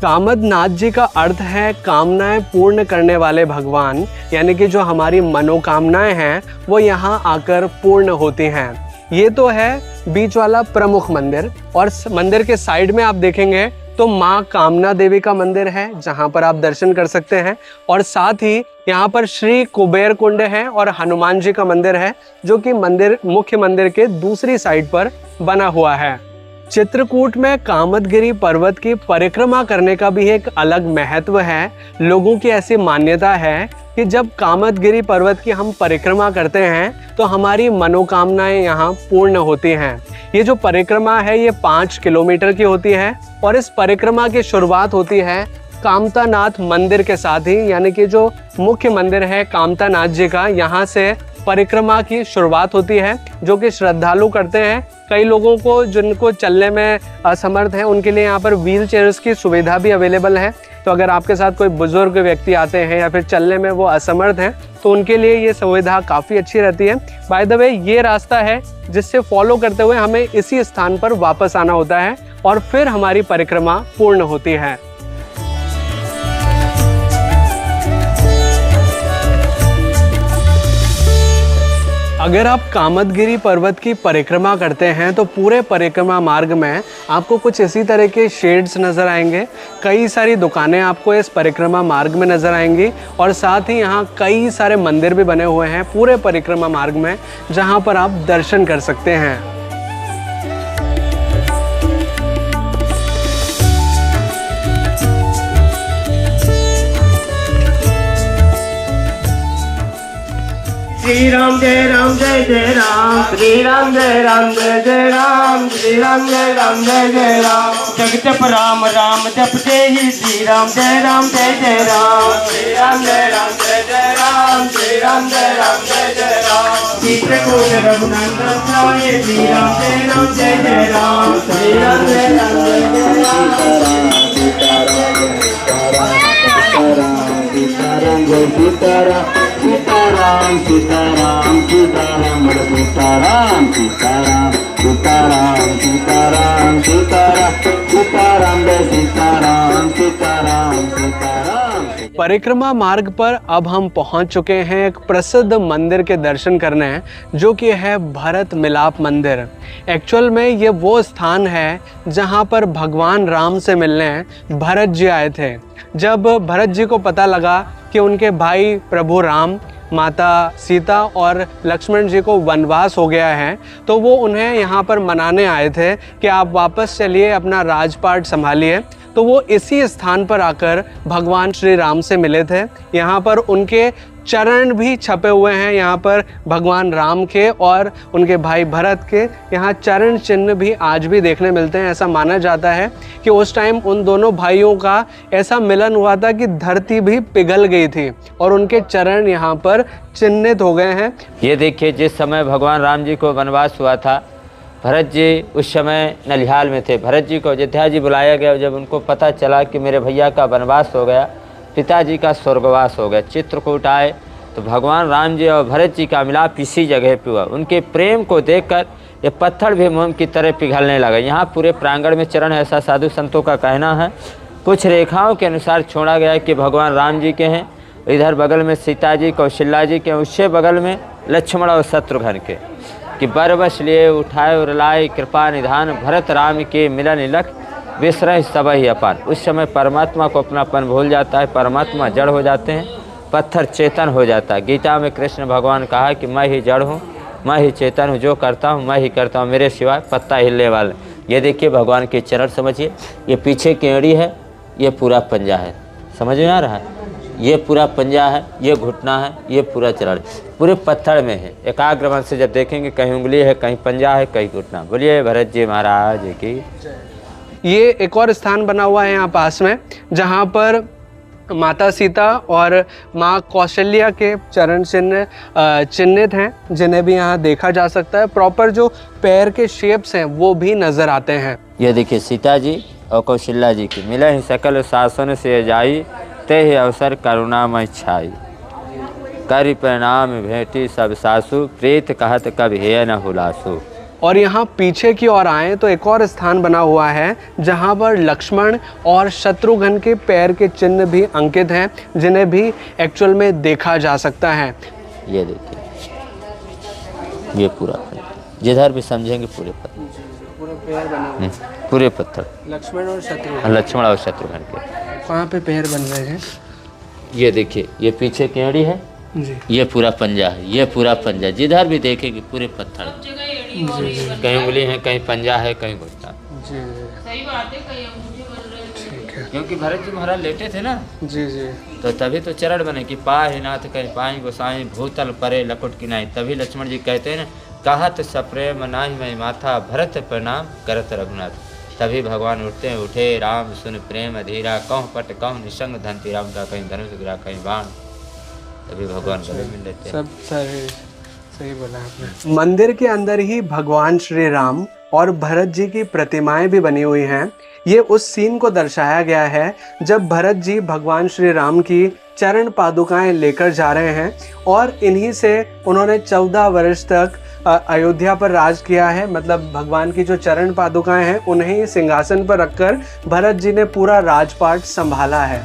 कामदनाथ जी का अर्थ है कामनाएं पूर्ण करने वाले भगवान, यानी कि जो हमारी मनोकामनाएं हैं वो यहाँ आकर पूर्ण होती हैं। ये तो है बीच वाला प्रमुख मंदिर, और मंदिर के साइड में आप देखेंगे तो माँ कामना देवी का मंदिर है, जहाँ पर आप दर्शन कर सकते हैं। और साथ ही यहाँ पर श्री कुबेर कुंड है और हनुमान जी का मंदिर है, जो कि मुख्य मंदिर के दूसरी साइड पर बना हुआ है। चित्रकूट में कामदगिरी पर्वत की परिक्रमा करने का भी एक अलग महत्व है। लोगों की ऐसी मान्यता है कि जब कामदगिरी पर्वत की हम परिक्रमा करते हैं तो हमारी मनोकामनाएं यहाँ पूर्ण होती हैं। ये जो परिक्रमा है ये 5 किलोमीटर की होती है, और इस परिक्रमा की शुरुआत होती है कामतानाथ मंदिर के साथ ही, यानी कि जो मुख्य मंदिर है कामतानाथ जी का, यहाँ से परिक्रमा की शुरुआत होती है, जो कि श्रद्धालु करते हैं। कई लोगों को जिनको चलने में असमर्थ है, उनके लिए यहाँ पर व्हील चेयर्स की सुविधा भी अवेलेबल है। तो अगर आपके साथ कोई बुजुर्ग व्यक्ति आते हैं या फिर चलने में वो असमर्थ हैं, तो उनके लिए ये सुविधा काफ़ी अच्छी रहती है। बाय द वे, ये रास्ता है जिससे फॉलो करते हुए हमें इसी स्थान पर वापस आना होता है, और फिर हमारी परिक्रमा पूर्ण होती है। अगर आप कामदगिरी पर्वत की परिक्रमा करते हैं तो पूरे परिक्रमा मार्ग में आपको कुछ इसी तरह के शेड्स नज़र आएंगे। कई सारी दुकानें आपको इस परिक्रमा मार्ग में नज़र आएंगी, और साथ ही यहाँ कई सारे मंदिर भी बने हुए हैं पूरे परिक्रमा मार्ग में, जहाँ पर आप दर्शन कर सकते हैं। श्री राम जय जय राम, श्री राम जय जय राम, श्री राम जय जय राम। जग जप राम राम जप जय, श्री राम जय राम, श्री राम जय राम, श्री राम जय राम। चित्रकूट रघुनंदन साये, श्री राम जय राम, श्री राम जय राम। सीताराम सीताराम सीताराम सीताराम सीताराम सीताराम सीताराम सीताराम सीताराम सीताराम सीताराम सीताराम। परिक्रमा मार्ग पर अब हम पहुंच चुके हैं एक प्रसिद्ध मंदिर के दर्शन करने, जो कि है भरत मिलाप मंदिर। एक्चुअल में ये वो स्थान है जहां पर भगवान राम से मिलने भरत जी आए थे। जब भरत जी को पता लगा कि उनके भाई प्रभु राम, माता सीता और लक्ष्मण जी को वनवास हो गया है, तो वो उन्हें यहाँ पर मनाने आए थे कि आप वापस चलिए, अपना राजपाट संभालिए। तो वो इसी स्थान पर आकर भगवान श्री राम से मिले थे। यहाँ पर उनके चरण भी छपे हुए हैं, यहाँ पर भगवान राम के और उनके भाई भरत के यहाँ चरण चिन्ह भी आज भी देखने मिलते हैं। ऐसा माना जाता है कि उस टाइम उन दोनों भाइयों का ऐसा मिलन हुआ था कि धरती भी पिघल गई थी और उनके चरण यहाँ पर चिन्हित हो गए हैं। ये देखिए, जिस समय भगवान राम जी को वनवास हुआ था भरत जी उस समय नलिहाल में थे। भरत जी को अयोध्या जी बुलाया गया। जब उनको पता चला कि मेरे भैया का वनवास हो गया, पिताजी का स्वर्गवास हो गया, चित्रकूट आए तो भगवान राम जी और भरत जी का मिलाप इसी जगह पे हुआ। उनके प्रेम को देखकर ये पत्थर भी मोम की तरह पिघलने लगा। यहाँ पूरे प्रांगण में चरण, ऐसा साधु संतों का कहना है। कुछ रेखाओं के अनुसार छोड़ा गया है कि भगवान राम जी के हैं, इधर बगल में सीता जी कौशल्या जी के, उससे बगल में लक्ष्मण और शत्रुघ्न के, कि बरबस लिए उठाए और लाए कृपा निधान, भरत राम के मिलन लख विसरह सब ही अपार। उस समय परमात्मा को अपनापन भूल जाता है, परमात्मा जड़ हो जाते हैं, पत्थर चेतन हो जाता है। गीता में कृष्ण भगवान कहा कि मैं ही जड़ हूँ, मैं ही चेतन हूँ, जो करता हूँ मैं ही करता हूँ, मेरे सिवाय पत्ता हिलने वाला। ये देखिए भगवान के चरण समझिए, ये पीछे केड़ी है, ये पूरा पंजा है, समझ में आ रहा है, ये पूरा पंजा है, ये घुटना है, ये पूरा चरण पूरे पत्थर में है। एकाग्र मन से जब देखेंगे कहीं उंगली है, कहीं पंजा है, कहीं घुटना। बोलिए भरत जी महाराज की। ये एक और स्थान बना हुआ है यहाँ पास में, जहाँ पर माता सीता और माँ कौशल्या के चरण चिन्ह चिन्हित हैं, जिन्हें भी यहाँ देखा जा सकता है। प्रॉपर जो पैर के शेप्स हैं वो भी नजर आते हैं। ये देखिए सीता जी और कौशल्या जी की मिले ही सकल शासन से जाई, ते ही अवसर करुणामय छाई, करि प्रणाम भेंटी सब सासु, प्रीत कहत कब हे न हुलासु। और यहाँ पीछे की ओर आए तो एक और स्थान बना हुआ है, जहाँ पर लक्ष्मण और शत्रुघ्न के पैर के चिन्ह भी अंकित हैं, जिन्हें भी एक्चुअल में देखा जा सकता है। ये देखिए, ये पूरा जिधर भी समझेंगे पूरे पत्थर, पूरे पैर बने हुए, पूरे पत्थर, लक्ष्मण और शत्रुघ्न। लक्ष्मण और शत्रुघ्न के कहाँ पे पैर बन रहे हैं? ये देखिए, ये पीछे केड़ी है जी, ये पूरा पंजा है, ये पूरा पंजा, जिधर भी देखेंगे पूरे पत्थर, कहीं उंगली है, कहीं पंजा है, कहीं घुटना। सही बात है, कहीं अंगूठे बन रहे हैं। ठीक है, क्योंकि भरत जी महाराज लेटे थे ना, जी जी, तो तभी तो चरण बने कि पाहि नाथ कहीं पाई गोसाई, भूतल परे लकुट की नाई। तभी लक्ष्मण जी कहते हैं ना, कहत सप्रेम नाहि मैं माथा, भरत प्रणाम करत रघुनाथ। तभी भगवान उठते हैं, उठे राम सुन प्रेम धीरा, कहूँ पट कहूँ निसंग धनती राम का, कहीं धनुष गिरा कहीं बाण। तभी भगवान गले मिल लेते हैं। सब सही बोला आपने। मंदिर के अंदर ही भगवान श्री राम और भरत जी की प्रतिमाएं भी बनी हुई हैं। ये उस सीन को दर्शाया गया है जब भरत जी भगवान श्री राम की चरण पादुकाएं लेकर जा रहे हैं, और इन्हीं से उन्होंने 14 वर्ष तक अयोध्या पर राज किया है। मतलब भगवान की जो चरण पादुकाएं हैं उन्हें सिंहासन पर रखकर भरत जी ने पूरा राजपाट संभाला है।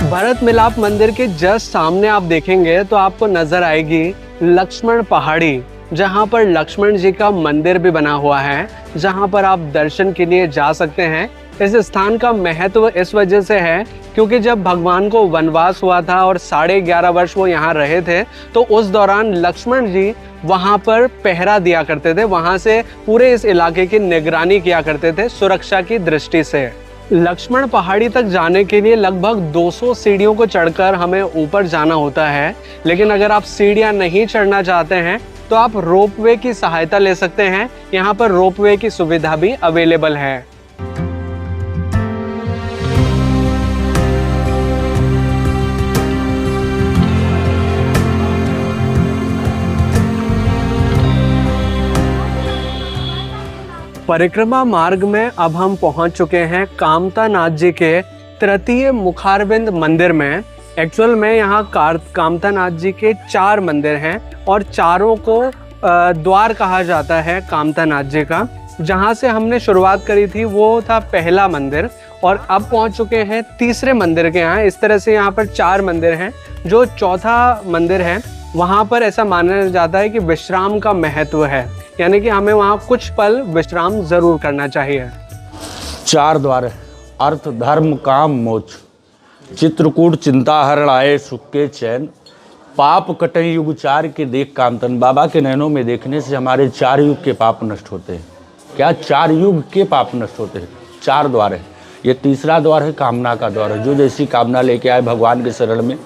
भरत मिलाप मंदिर के जस्ट सामने आप देखेंगे तो आपको नजर आएगी लक्ष्मण पहाड़ी, जहां पर लक्ष्मण जी का मंदिर भी बना हुआ है, जहां पर आप दर्शन के लिए जा सकते हैं। इस स्थान का महत्व इस वजह से है क्योंकि जब भगवान को वनवास हुआ था और 11.5 वर्ष वो यहाँ रहे थे, तो उस दौरान लक्ष्मण जी वहाँ पर पहरा दिया करते थे, वहाँ से पूरे इस इलाके की निगरानी किया करते थे सुरक्षा की दृष्टि से। लक्ष्मण पहाड़ी तक जाने के लिए लगभग 200 सीढ़ियों को चढ़कर हमें ऊपर जाना होता है, लेकिन अगर आप सीढ़ियाँ नहीं चढ़ना चाहते हैं तो आप रोपवे की सहायता ले सकते हैं। यहाँ पर रोपवे की सुविधा भी अवेलेबल है। परिक्रमा मार्ग में अब हम पहुंच चुके हैं कामता नाथ जी के तृतीय मुखारविंद मंदिर में। एक्चुअल में यहाँ कामता नाथ जी के 4 मंदिर हैं और चारों को द्वार कहा जाता है कामता नाथ जी का। जहाँ से हमने शुरुआत करी थी वो था पहला मंदिर, और अब पहुँच चुके हैं तीसरे मंदिर के यहाँ। इस तरह से यहाँ पर 4 मंदिर हैं। जो चौथा मंदिर है वहाँ पर ऐसा माना जाता है कि विश्राम का महत्व है, यानी कि हमें वहाँ कुछ पल विश्राम जरूर करना चाहिए। 4 द्वार है, अर्थ धर्म काम मोक्ष। चित्रकूट चिंता हरण आए सुख के चैन, पाप कटई युग 4 के देख कामतन। बाबा के नैनों में देखने से हमारे 4 युग के पाप नष्ट होते हैं। क्या 4 युग के पाप नष्ट होते हैं? 4 द्वार है। ये तीसरा द्वार है कामना का द्वार है। जो जैसी कामना लेके आए भगवान के शरण में,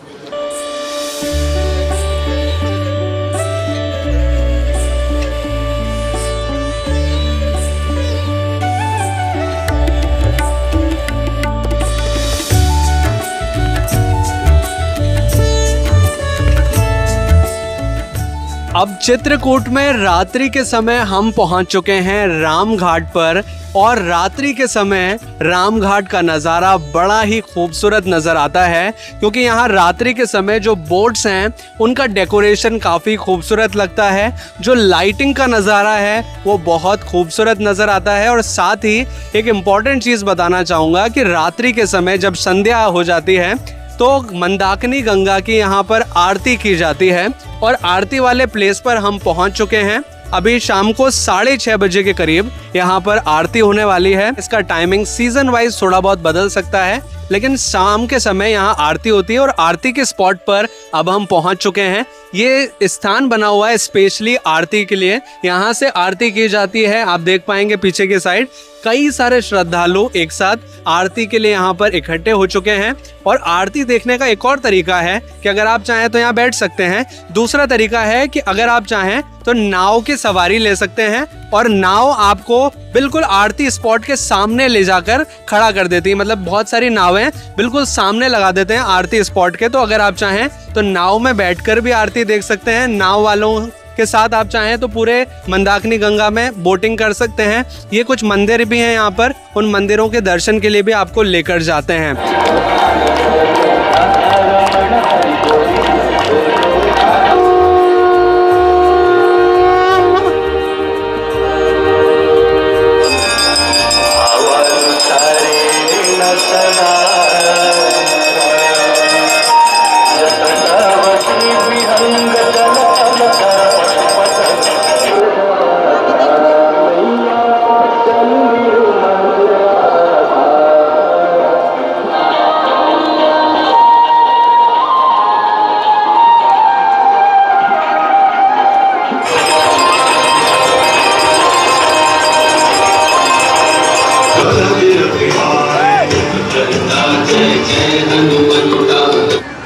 चित्रकूट में रात्रि के समय हम पहुंच चुके हैं राम घाट पर और रात्रि के समय राम घाट का नज़ारा बड़ा ही खूबसूरत नज़र आता है क्योंकि यहाँ रात्रि के समय जो बोट्स हैं उनका डेकोरेशन काफ़ी खूबसूरत लगता है। जो लाइटिंग का नज़ारा है वो बहुत खूबसूरत नज़र आता है। और साथ ही एक इम्पॉर्टेंट चीज़ बताना चाहूँगा कि रात्रि के समय जब संध्या हो जाती है तो मंदाकिनी गंगा की यहाँ पर आरती की जाती है और आरती वाले प्लेस पर हम पहुँच चुके हैं। अभी शाम को 6:30 बजे के करीब यहाँ पर आरती होने वाली है। इसका टाइमिंग सीजन वाइज थोड़ा बहुत बदल सकता है, लेकिन शाम के समय यहाँ आरती होती है और आरती के स्पॉट पर अब हम पहुँच चुके हैं। ये स्थान बना हुआ है स्पेशली आरती के लिए, यहाँ से आरती की जाती है। आप देख पाएंगे पीछे की साइड कई सारे श्रद्धालु एक साथ आरती के लिए यहाँ पर इकट्ठे हो चुके हैं। और आरती देखने का एक और तरीका है कि अगर आप चाहें तो यहाँ बैठ सकते हैं। दूसरा तरीका है कि अगर आप चाहें तो नाव की सवारी ले सकते हैं और नाव आपको बिल्कुल आरती स्पॉट के सामने ले जाकर खड़ा कर देती है। मतलब बहुत सारी नावें बिल्कुल सामने लगा देते हैं आरती स्पॉट के, तो अगर आप चाहें तो नाव में बैठकर भी आरती देख सकते हैं। नाव वालों के साथ आप चाहें तो पूरे मंदाकिनी गंगा में बोटिंग कर सकते हैं। ये कुछ मंदिर भी हैं यहाँ पर, उन मंदिरों के दर्शन के लिए भी आपको लेकर जाते हैं।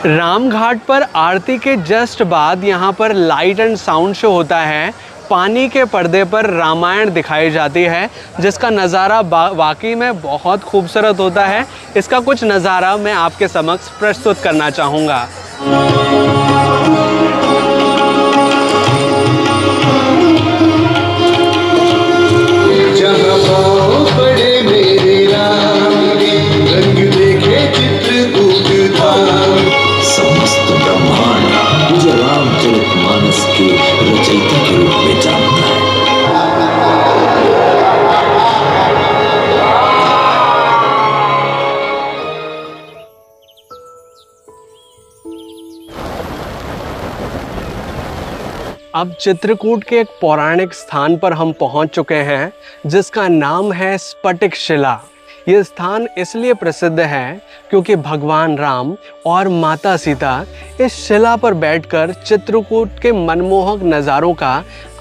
राम घाट पर आरती के जस्ट बाद यहाँ पर लाइट एंड साउंड शो होता है। पानी के पर्दे पर रामायण दिखाई जाती है जिसका नज़ारा वाकई में बहुत खूबसूरत होता है। इसका कुछ नज़ारा मैं आपके समक्ष प्रस्तुत करना चाहूँगा। समस्त ब्रह्मांड मुझे रामचरितमानस के रचयिता के रूप में जानता है। अब चित्रकूट के एक पौराणिक स्थान पर हम पहुंच चुके हैं जिसका नाम है स्फटिक शिला। ये स्थान इसलिए प्रसिद्ध है क्योंकि भगवान राम और माता सीता इस शिला पर बैठकर चित्रकूट के मनमोहक नज़ारों का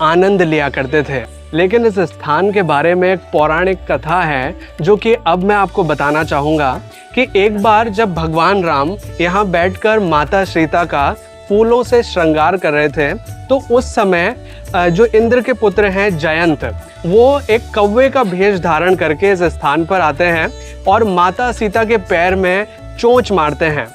आनंद लिया करते थे। लेकिन इस स्थान के बारे में एक पौराणिक कथा है जो कि अब मैं आपको बताना चाहूँगा कि एक बार जब भगवान राम यहाँ बैठकर माता सीता का फूलों से श्रृंगार कर रहे थे तो उस समय जो इंद्र के पुत्र हैं जयंत, वो एक कौवे का भेष धारण करके इस स्थान पर आते हैं और माता सीता के पैर में चोंच मारते हैं।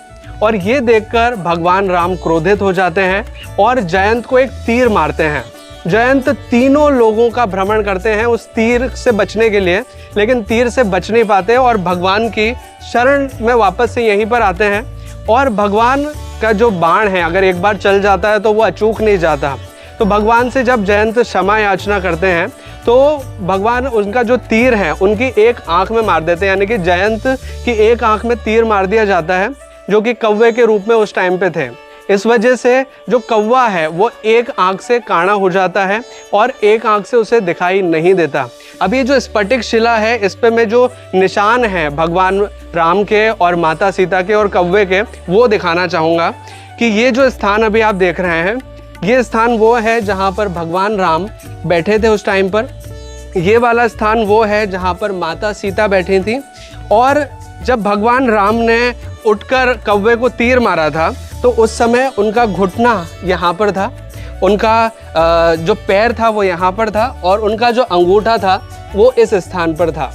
और ये देखकर भगवान राम क्रोधित हो जाते हैं और जयंत को एक तीर मारते हैं। जयंत तीनों लोगों का भ्रमण करते हैं उस तीर से बचने के लिए, लेकिन तीर से बच नहीं पाते और भगवान की शरण में वापस से यहीं पर आते हैं। और भगवान का जो बाण है अगर एक बार चल जाता है तो वो अचूक नहीं जाता। तो भगवान से जब जयंत क्षमा याचना करते हैं तो भगवान उनका जो तीर है उनकी एक आंख में मार देते हैं, यानी कि जयंत की एक आंख में तीर मार दिया जाता है जो कि कौवे के रूप में उस टाइम पे थे। इस वजह से जो कौवा है वो एक आंख से काना हो जाता है और एक आंख से उसे दिखाई नहीं देता। अब ये जो स्फटिक शिला है इस पे में जो निशान है भगवान राम के और माता सीता के और कौवे के वो दिखाना चाहूँगा कि ये जो स्थान अभी आप देख रहे हैं ये स्थान वो है जहाँ पर भगवान राम बैठे थे उस टाइम पर। ये वाला स्थान वो है जहाँ पर माता सीता बैठी थी। और जब भगवान राम ने उठकर कौवे को तीर मारा था तो उस समय उनका घुटना यहाँ पर था, उनका जो पैर था वो यहाँ पर था और उनका जो अंगूठा था वो इस स्थान पर था।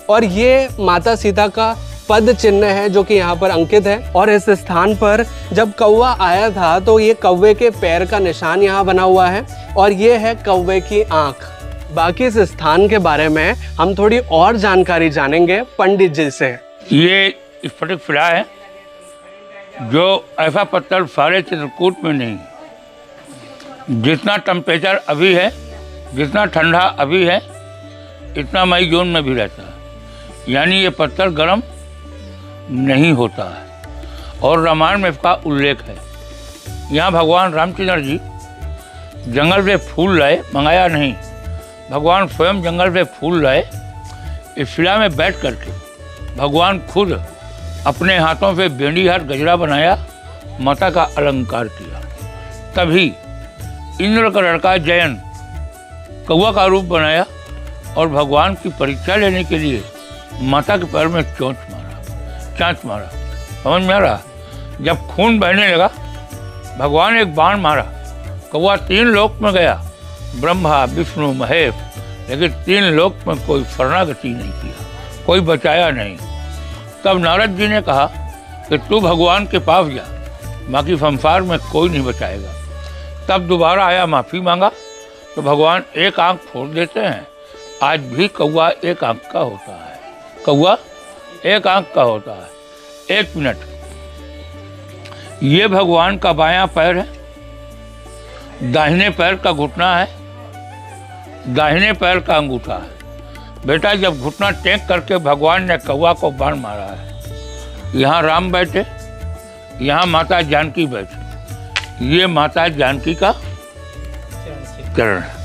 और ये माता सीता का पद चिन्ह है जो कि यहाँ पर अंकित है। और इस स्थान पर जब कौवा आया था तो ये कौवे के पैर का निशान यहाँ बना हुआ है और ये है कौवे की आंख। बाकी इस स्थान के बारे में हम थोड़ी और जानकारी जानेंगे पंडित जी से। ये स्फटिक शिला है जो ऐसा पत्थर सारे चित्रकूट में नहीं। जितना टेम्परेचर अभी है, जितना ठंडा अभी है, इतना मई जून में भी रहता है, यानी ये पत्थर गर्म नहीं होता है। और रामायण में इसका उल्लेख है। यहाँ भगवान रामचंद्र जी जंगल से फूल लाए, मंगाया नहीं, भगवान स्वयं जंगल से फूल लाए। इस शिला में बैठ करके भगवान खुद अपने हाथों से बेंडी हाथ गजरा बनाया, माता का अलंकार किया। तभी इंद्र का लड़का जयन कौवा का रूप बनाया और भगवान की परीक्षा लेने के लिए माता के पैर में चांच मारा। समझ में आ रहा? जब खून बहने लगा, भगवान एक बाण मारा, कौवा 3 लोक में गया, ब्रह्मा विष्णु महेश, लेकिन 3 लोक में कोई शरणागति नहीं किया, कोई बचाया नहीं। तब नारद जी ने कहा कि तू भगवान के पास जा, बाकी संसार में कोई नहीं बचाएगा। तब दोबारा आया, माफ़ी मांगा, तो भगवान एक आंख फोड़ देते हैं। आज भी कौवा एक आंख का होता है, कौवा एक आंख का होता है। 1 मिनट, ये भगवान का बायां पैर है, दाहिने पैर का घुटना है, दाहिने पैर का अंगूठा है। बेटा, जब घुटना टेक करके भगवान ने कौवा को बाण मारा है, यहाँ राम बैठे, यहाँ माता जानकी बैठे, ये माता जानकी का चरण है।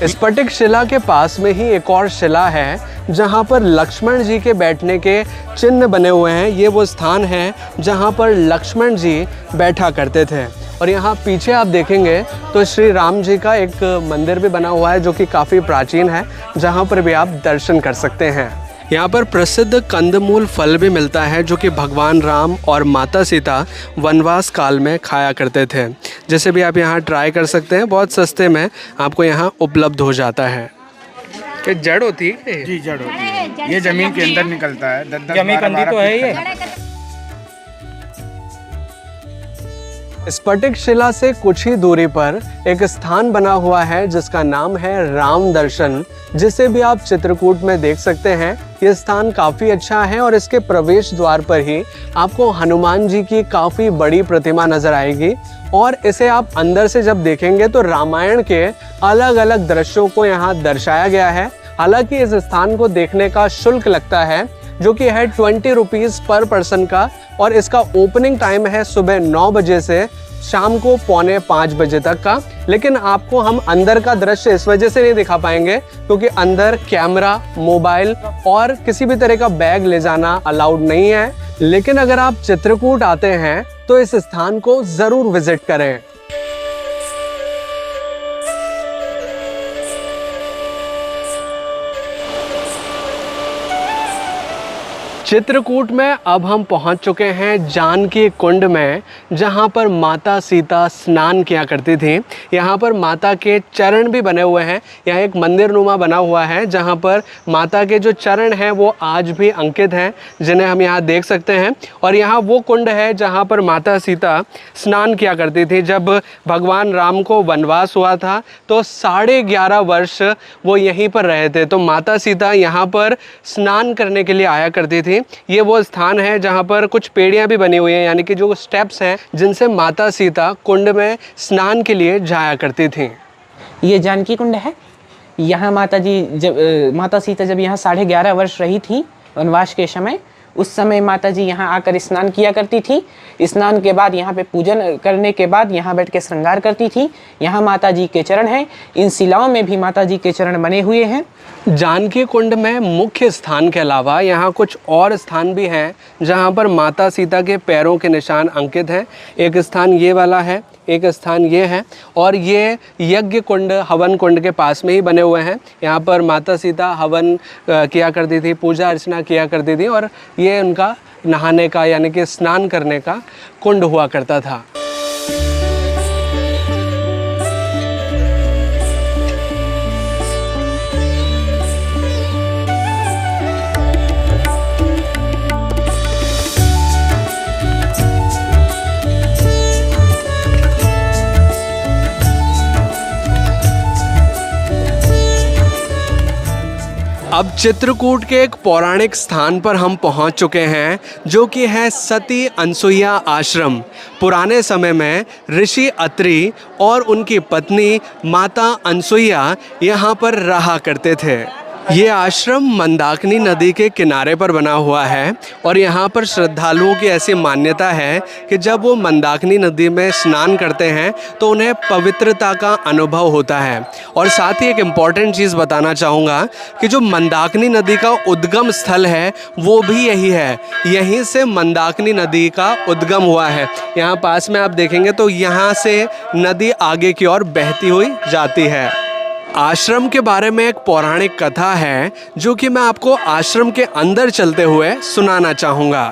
स्फटिक शिला के पास में ही एक और शिला है जहाँ पर लक्ष्मण जी के बैठने के चिन्ह बने हुए हैं। ये वो स्थान है जहाँ पर लक्ष्मण जी बैठा करते थे। और यहाँ पीछे आप देखेंगे तो श्री राम जी का एक मंदिर भी बना हुआ है जो कि काफ़ी प्राचीन है, जहाँ पर भी आप दर्शन कर सकते हैं। यहाँ पर प्रसिद्ध कंदमूल फल भी मिलता है जो कि भगवान राम और माता सीता वनवास काल में खाया करते थे, जैसे भी आप यहाँ ट्राई कर सकते हैं। बहुत सस्ते में आपको यहाँ उपलब्ध हो जाता है। ये जड़ होती है? जी, जड़ होती है। ये जमीन के अंदर निकलता है। 10-10 कंदी तो है ये। स्फटिक शिला से कुछ ही दूरी पर एक स्थान बना हुआ है जिसका नाम है राम दर्शन, जिसे भी आप चित्रकूट में देख सकते हैं। ये स्थान काफ़ी अच्छा है और इसके प्रवेश द्वार पर ही आपको हनुमान जी की काफ़ी बड़ी प्रतिमा नजर आएगी। और इसे आप अंदर से जब देखेंगे तो रामायण के अलग अलग दृश्यों को यहाँ दर्शाया गया है। हालांकि इस स्थान को देखने का शुल्क लगता है जो कि है 20 रुपीज़ पर पर्सन का, और इसका ओपनिंग टाइम है सुबह 9 बजे से शाम को 4:45 बजे तक का। लेकिन आपको हम अंदर का दृश्य इस वजह से नहीं दिखा पाएंगे क्योंकि अंदर कैमरा, मोबाइल और किसी भी तरह का बैग ले जाना अलाउड नहीं है। लेकिन अगर आप चित्रकूट आते हैं तो इस स्थान को जरूर विजिट करें। चित्रकूट में अब हम पहुंच चुके हैं जानकी कुंड में, जहां पर माता सीता स्नान किया करती थी। यहां पर माता के चरण भी बने हुए हैं। यहाँ एक मंदिर नुमा बना हुआ है जहां पर माता के जो चरण हैं वो आज भी अंकित हैं, जिन्हें हम यहाँ देख सकते हैं। और यहाँ वो कुंड है जहाँ पर माता सीता स्नान किया करती थी। जब भगवान राम को वनवास हुआ था तो 11.5 वर्ष वो यहीं पर रहे थे। तो माता सीता यहाँ पर स्नान करने के लिए आया करती थी। ये वो स्थान है जहाँ पर कुछ पेड़ियाँ भी बनी हुई हैं, यानी कि जो स्टेप्स हैं जिनसे माता सीता कुंड में स्नान के लिए जाया करती थी। ये जानकी कुंड है। यहाँ माता सीता जब यहाँ 11.5 वर्ष रही थी वनवास के समय, उस समय माता जी यहाँ आकर स्नान किया करती थी। स्नान के बाद यहाँ पे पूजन करने के बाद यहाँ बैठ के श्रृंगार करती थी। यहाँ माता जी के चरण हैं। इन शिलाओं में भी माता जी के चरण बने हुए हैं। जानकी कुंड में मुख्य स्थान के अलावा यहाँ कुछ और स्थान भी हैं जहाँ पर माता सीता के पैरों के निशान अंकित हैं। एक स्थान ये वाला है, एक स्थान ये है, और ये यज्ञ कुंड, हवन कुंड के पास में ही बने हुए हैं। यहाँ पर माता सीता हवन किया करती थी, पूजा अर्चना किया करती थी, और ये उनका नहाने का यानी कि स्नान करने का कुंड हुआ करता था। अब चित्रकूट के एक पौराणिक स्थान पर हम पहुंच चुके हैं, जो कि है सती अनसुईया आश्रम। पुराने समय में ऋषि अत्रि और उनकी पत्नी माता अनसुईया यहाँ पर रहा करते थे। ये आश्रम मंदाकिनी नदी के किनारे पर बना हुआ है और यहाँ पर श्रद्धालुओं की ऐसी मान्यता है कि जब वो मंदाकिनी नदी में स्नान करते हैं तो उन्हें पवित्रता का अनुभव होता है। और साथ ही एक इम्पॉर्टेंट चीज़ बताना चाहूँगा कि जो मंदाकिनी नदी का उद्गम स्थल है वो भी यही है। यहीं से मंदाकिनी नदी का उद्गम हुआ है। यहाँ पास में आप देखेंगे तो यहाँ से नदी आगे की ओर बहती हुई जाती है। आश्रम के बारे में एक पौराणिक कथा है जो कि मैं आपको आश्रम के अंदर चलते हुए सुनाना चाहूँगा।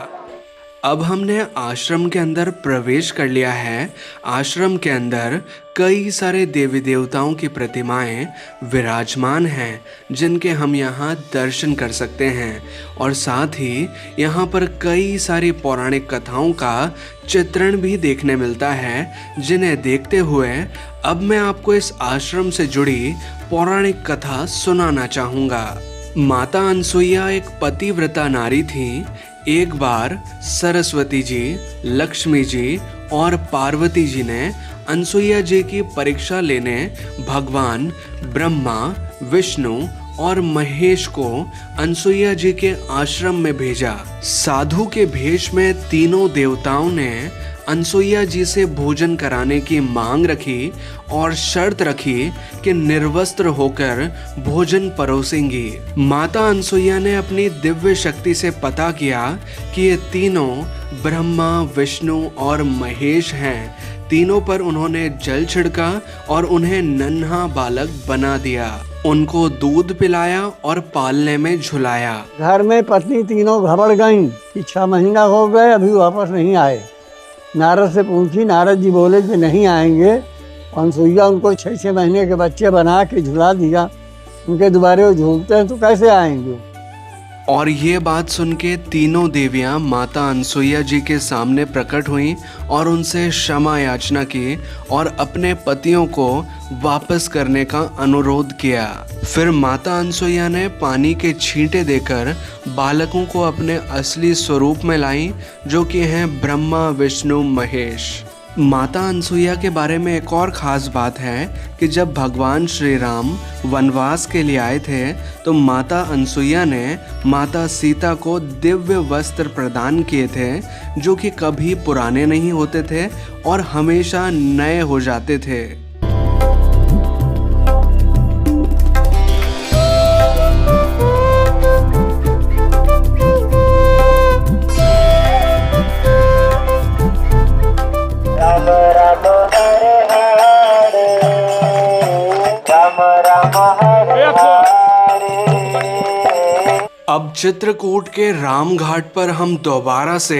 अब हमने आश्रम के अंदर प्रवेश कर लिया है। आश्रम के अंदर कई सारे देवी देवताओं की प्रतिमाएं विराजमान हैं जिनके हम यहाँ दर्शन कर सकते हैं और साथ ही यहाँ पर कई सारी पौराणिक कथाओं का चित्रण भी देखने मिलता है, जिन्हें देखते हुए अब मैं आपको इस आश्रम से जुड़ी पौराणिक कथा सुनाना चाहूँगा। माता अनसुईया एक पतिव्रता नारी थी। एक बार सरस्वती जी, लक्ष्मी जी और पार्वती जी ने अनसुईया जी की परीक्षा लेने भगवान ब्रह्मा, विष्णु और महेश को अनसुईया जी के आश्रम में भेजा। साधु के भेष में तीनों देवताओं ने अनसुईया जी से भोजन कराने की मांग रखी और शर्त रखी कि निर्वस्त्र होकर भोजन परोसेंगी। माता अनसुईया ने अपनी दिव्य शक्ति से पता किया कि ये तीनों ब्रह्मा, विष्णु और महेश हैं। तीनों पर उन्होंने जल छिड़का और उन्हें नन्हा बालक बना दिया। उनको दूध पिलाया और पालने में झुलाया। घर में पत्नी तीनों घबड़ गईं कि 6 महीना हो गए अभी वापस नहीं आए। नारद से पूछी, नारद जी बोले कि नहीं आएंगे। अनसुईया उनको 6 महीने के बच्चे बना के झुला दिया। उनके दोबारे वो झूलते हैं तो कैसे आएंगे। और ये बात सुन के तीनों देवियां माता अनसुईया जी के सामने प्रकट हुईं और उनसे क्षमा याचना की और अपने पतियों को वापस करने का अनुरोध किया। फिर माता अनसुईया ने पानी के छींटे देकर बालकों को अपने असली स्वरूप में लाई, जो कि हैं ब्रह्मा, विष्णु, महेश। माता अनसुईया के बारे में एक और ख़ास बात है कि जब भगवान श्री राम वनवास के लिए आए थे तो माता अनसुईया ने माता सीता को दिव्य वस्त्र प्रदान किए थे, जो कि कभी पुराने नहीं होते थे और हमेशा नए हो जाते थे। अब चित्रकूट के राम घाट पर हम दोबारा से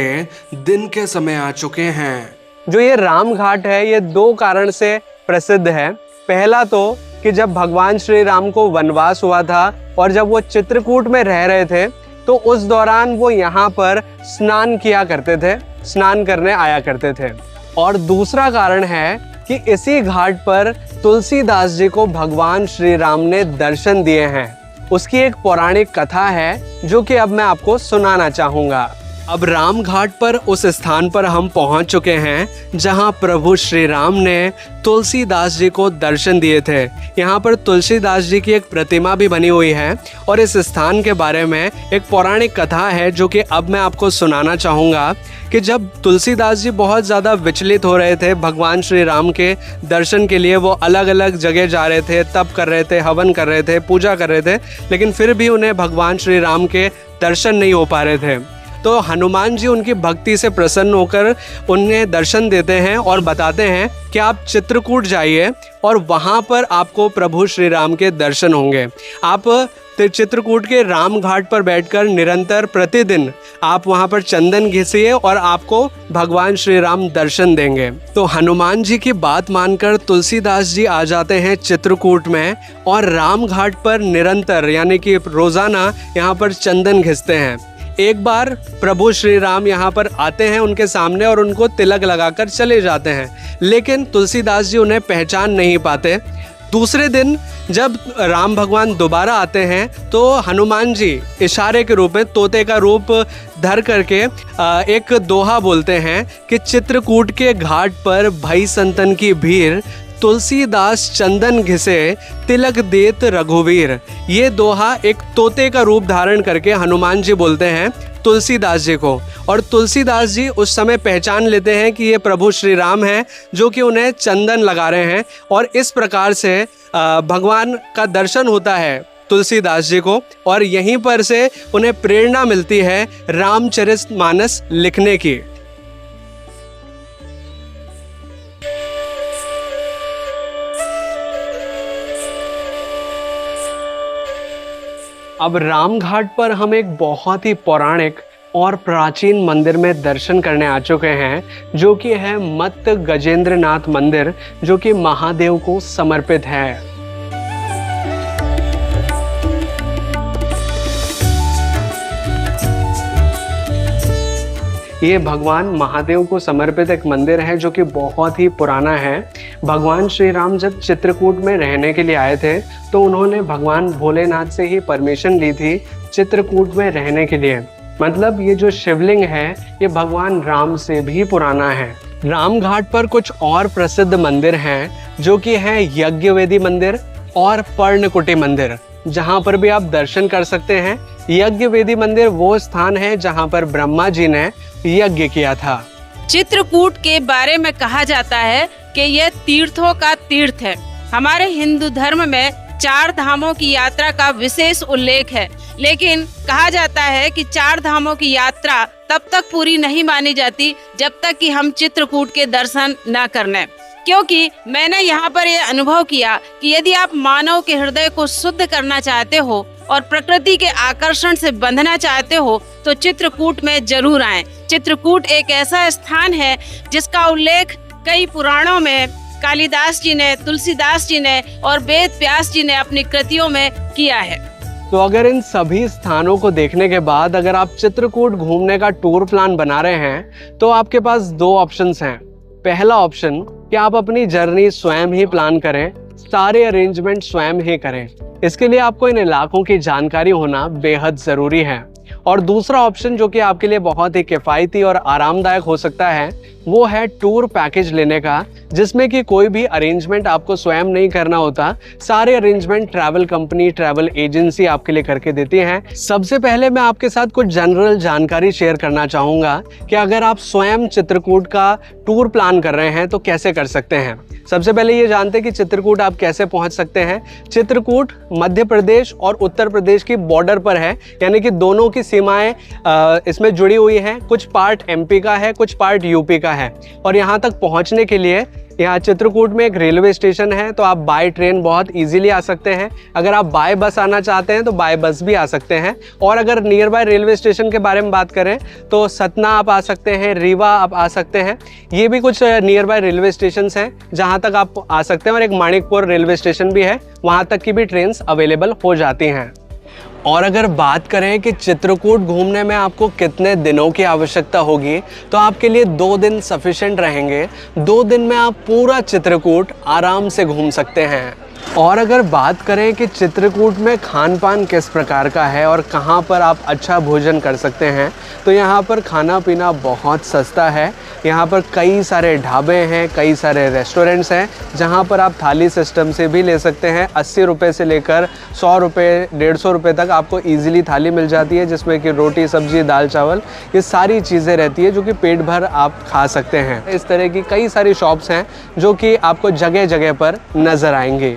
दिन के समय आ चुके हैं। जो ये राम घाट है ये 2 कारण से प्रसिद्ध है। पहला तो कि जब भगवान श्री राम को वनवास हुआ था और जब वो चित्रकूट में रह रहे थे तो उस दौरान वो यहाँ पर स्नान किया करते थे, स्नान करने आया करते थे। और दूसरा कारण है कि इसी घाट पर तुलसीदास जी को भगवान श्री राम ने दर्शन दिए हैं। उसकी एक पौराणिक कथा है जो कि अब मैं आपको सुनाना चाहूँगा। अब राम घाट पर उस स्थान पर हम पहुँच चुके हैं जहाँ प्रभु श्री राम ने तुलसीदास जी को दर्शन दिए थे। यहाँ पर तुलसीदास जी की एक प्रतिमा भी बनी हुई है और इस स्थान के बारे में एक पौराणिक कथा है जो कि अब मैं आपको सुनाना चाहूँगा कि जब तुलसीदास जी बहुत ज़्यादा विचलित हो रहे थे भगवान श्री राम के दर्शन के लिए, वो अलग अलग जगह जा रहे थे, तप कर रहे थे, हवन कर रहे थे, पूजा कर रहे थे, लेकिन फिर भी उन्हें भगवान श्री राम के दर्शन नहीं हो पा रहे थे। तो हनुमान जी उनकी भक्ति से प्रसन्न होकर उन्हें दर्शन देते हैं और बताते हैं कि आप चित्रकूट जाइए और वहाँ पर आपको प्रभु श्री राम के दर्शन होंगे। आप चित्रकूट के राम घाट पर बैठकर निरंतर प्रतिदिन आप वहाँ पर चंदन घिसिए और आपको भगवान श्री राम दर्शन देंगे। तो हनुमान जी की बात मानकर तुलसीदास जी आ जाते हैं चित्रकूट में और राम घाट पर निरंतर यानी कि रोजाना यहाँ पर चंदन घिसते हैं। एक बार प्रभु श्री राम यहाँ पर आते हैं उनके सामने और उनको तिलक लगाकर चले जाते हैं, लेकिन तुलसीदास जी उन्हें पहचान नहीं पाते। दूसरे दिन जब राम भगवान दोबारा आते हैं तो हनुमान जी इशारे के रूप में तोते का रूप धर करके एक दोहा बोलते हैं कि चित्रकूट के घाट पर भई संतन की भीड़, तुलसीदास चंदन घिसे तिलक देत रघुवीर। ये दोहा एक तोते का रूप धारण करके हनुमान जी बोलते हैं तुलसीदास जी को, और तुलसीदास जी उस समय पहचान लेते हैं कि ये प्रभु श्री राम हैं जो कि उन्हें चंदन लगा रहे हैं, और इस प्रकार से भगवान का दर्शन होता है तुलसीदास जी को, और यहीं पर से उन्हें प्रेरणा मिलती है रामचरितमानस लिखने की। अब रामघाट पर हम एक बहुत ही पौराणिक और प्राचीन मंदिर में दर्शन करने आ चुके हैं, जो कि है मत्त गजेंद्रनाथ मंदिर, जो कि महादेव को समर्पित है। ये भगवान महादेव को समर्पित एक मंदिर है जो कि बहुत ही पुराना है। भगवान श्री राम जब चित्रकूट में रहने के लिए आए थे तो उन्होंने भगवान भोलेनाथ से ही परमिशन ली थी चित्रकूट में रहने के लिए। मतलब ये जो शिवलिंग है ये भगवान राम से भी पुराना है। रामघाट पर कुछ और प्रसिद्ध मंदिर हैं जो कि है यज्ञवेदी मंदिर और पर्णकुटी मंदिर, जहाँ पर भी आप दर्शन कर सकते हैं। यज्ञवेदी मंदिर वो स्थान है जहाँ पर ब्रह्मा जी ने यज्ञ किया था। चित्रकूट के बारे में कहा जाता है कि यह तीर्थों का तीर्थ है। हमारे हिंदू धर्म में 4 धामों की यात्रा का विशेष उल्लेख है, लेकिन कहा जाता है कि 4 धामों की यात्रा तब तक पूरी नहीं मानी जाती जब तक कि हम चित्रकूट के दर्शन न कर लें। क्योंकि मैंने यहाँ पर यह अनुभव किया कि यदि आप मानव के हृदय को शुद्ध करना चाहते हो और प्रकृति के आकर्षण से बंधना चाहते हो तो चित्रकूट में जरूर आएं। चित्रकूट एक ऐसा स्थान है जिसका उल्लेख कई पुराणों में कालिदास जी ने, तुलसीदास जी ने और वेद व्यास जी ने अपनी कृतियों में किया है। तो अगर इन सभी स्थानों को देखने के बाद अगर आप चित्रकूट घूमने का टूर प्लान बना रहे हैं तो आपके पास 2 ऑप्शंस हैं। पहला ऑप्शन कि आप अपनी जर्नी स्वयं ही प्लान करें, सारे अरेंजमेंट स्वयं ही करें। इसके लिए आपको इन इलाकों की जानकारी होना बेहद ज़रूरी है। और दूसरा ऑप्शन जो कि आपके लिए बहुत ही किफ़ायती और आरामदायक हो सकता है वो है टूर पैकेज लेने का, जिसमें कि कोई भी अरेंजमेंट आपको स्वयं नहीं करना होता। सारे arrangement travel company, travel agency आपके लिए करके देती है। सबसे पहले मैं आपके साथ कुछ जनरल जानकारी शेयर करना चाहूँगा कि अगर आप स्वयं चित्रकूट का टूर प्लान कर रहे हैं तो कैसे कर सकते हैं। सबसे पहले ये जानते हैं कि चित्रकूट आप कैसे पहुंच सकते हैं। चित्रकूट मध्य प्रदेश और उत्तर प्रदेश की बॉर्डर पर है, यानी कि दोनों की सीमाएं इसमें जुड़ी हुई हैं। कुछ पार्ट एमपी का है, कुछ पार्ट यूपी का है। और यहाँ तक पहुँचने के लिए यहाँ चित्रकूट में एक रेलवे स्टेशन है, तो आप बाय ट्रेन बहुत इजीली आ सकते हैं। अगर आप बाय बस आना चाहते हैं तो बाय बस भी आ सकते हैं। और अगर नियर बाय रेलवे स्टेशन के बारे में बात करें तो सतना आप आ सकते हैं, रीवा आप आ सकते हैं। ये भी कुछ नियर बाय रेलवे स्टेशन हैं जहाँ तक आप आ सकते हैं। और एक माणिकपुर रेलवे स्टेशन भी है, वहाँ तक की भी ट्रेन अवेलेबल हो जाती हैं। और अगर बात करें कि चित्रकूट घूमने में आपको कितने दिनों की आवश्यकता होगी तो आपके लिए 2 दिन सफिशिएंट रहेंगे। 2 दिन में आप पूरा चित्रकूट आराम से घूम सकते हैं। और अगर बात करें कि चित्रकूट में खान पान किस प्रकार का है और कहाँ पर आप अच्छा भोजन कर सकते हैं, तो यहाँ पर खाना पीना बहुत सस्ता है। यहाँ पर कई सारे ढाबे हैं, कई सारे रेस्टोरेंट्स हैं जहाँ पर आप थाली सिस्टम से भी ले सकते हैं। 80 रुपये से लेकर 100 रुपये, 150 रुपये तक आपको ईजिली थाली मिल जाती है, जिसमें कि रोटी, सब्जी, दाल, चावल, ये सारी चीज़ें रहती है जो कि पेट भर आप खा सकते हैं। इस तरह की कई सारी शॉप्स हैं जो कि आपको जगह जगह पर नज़र आएंगे।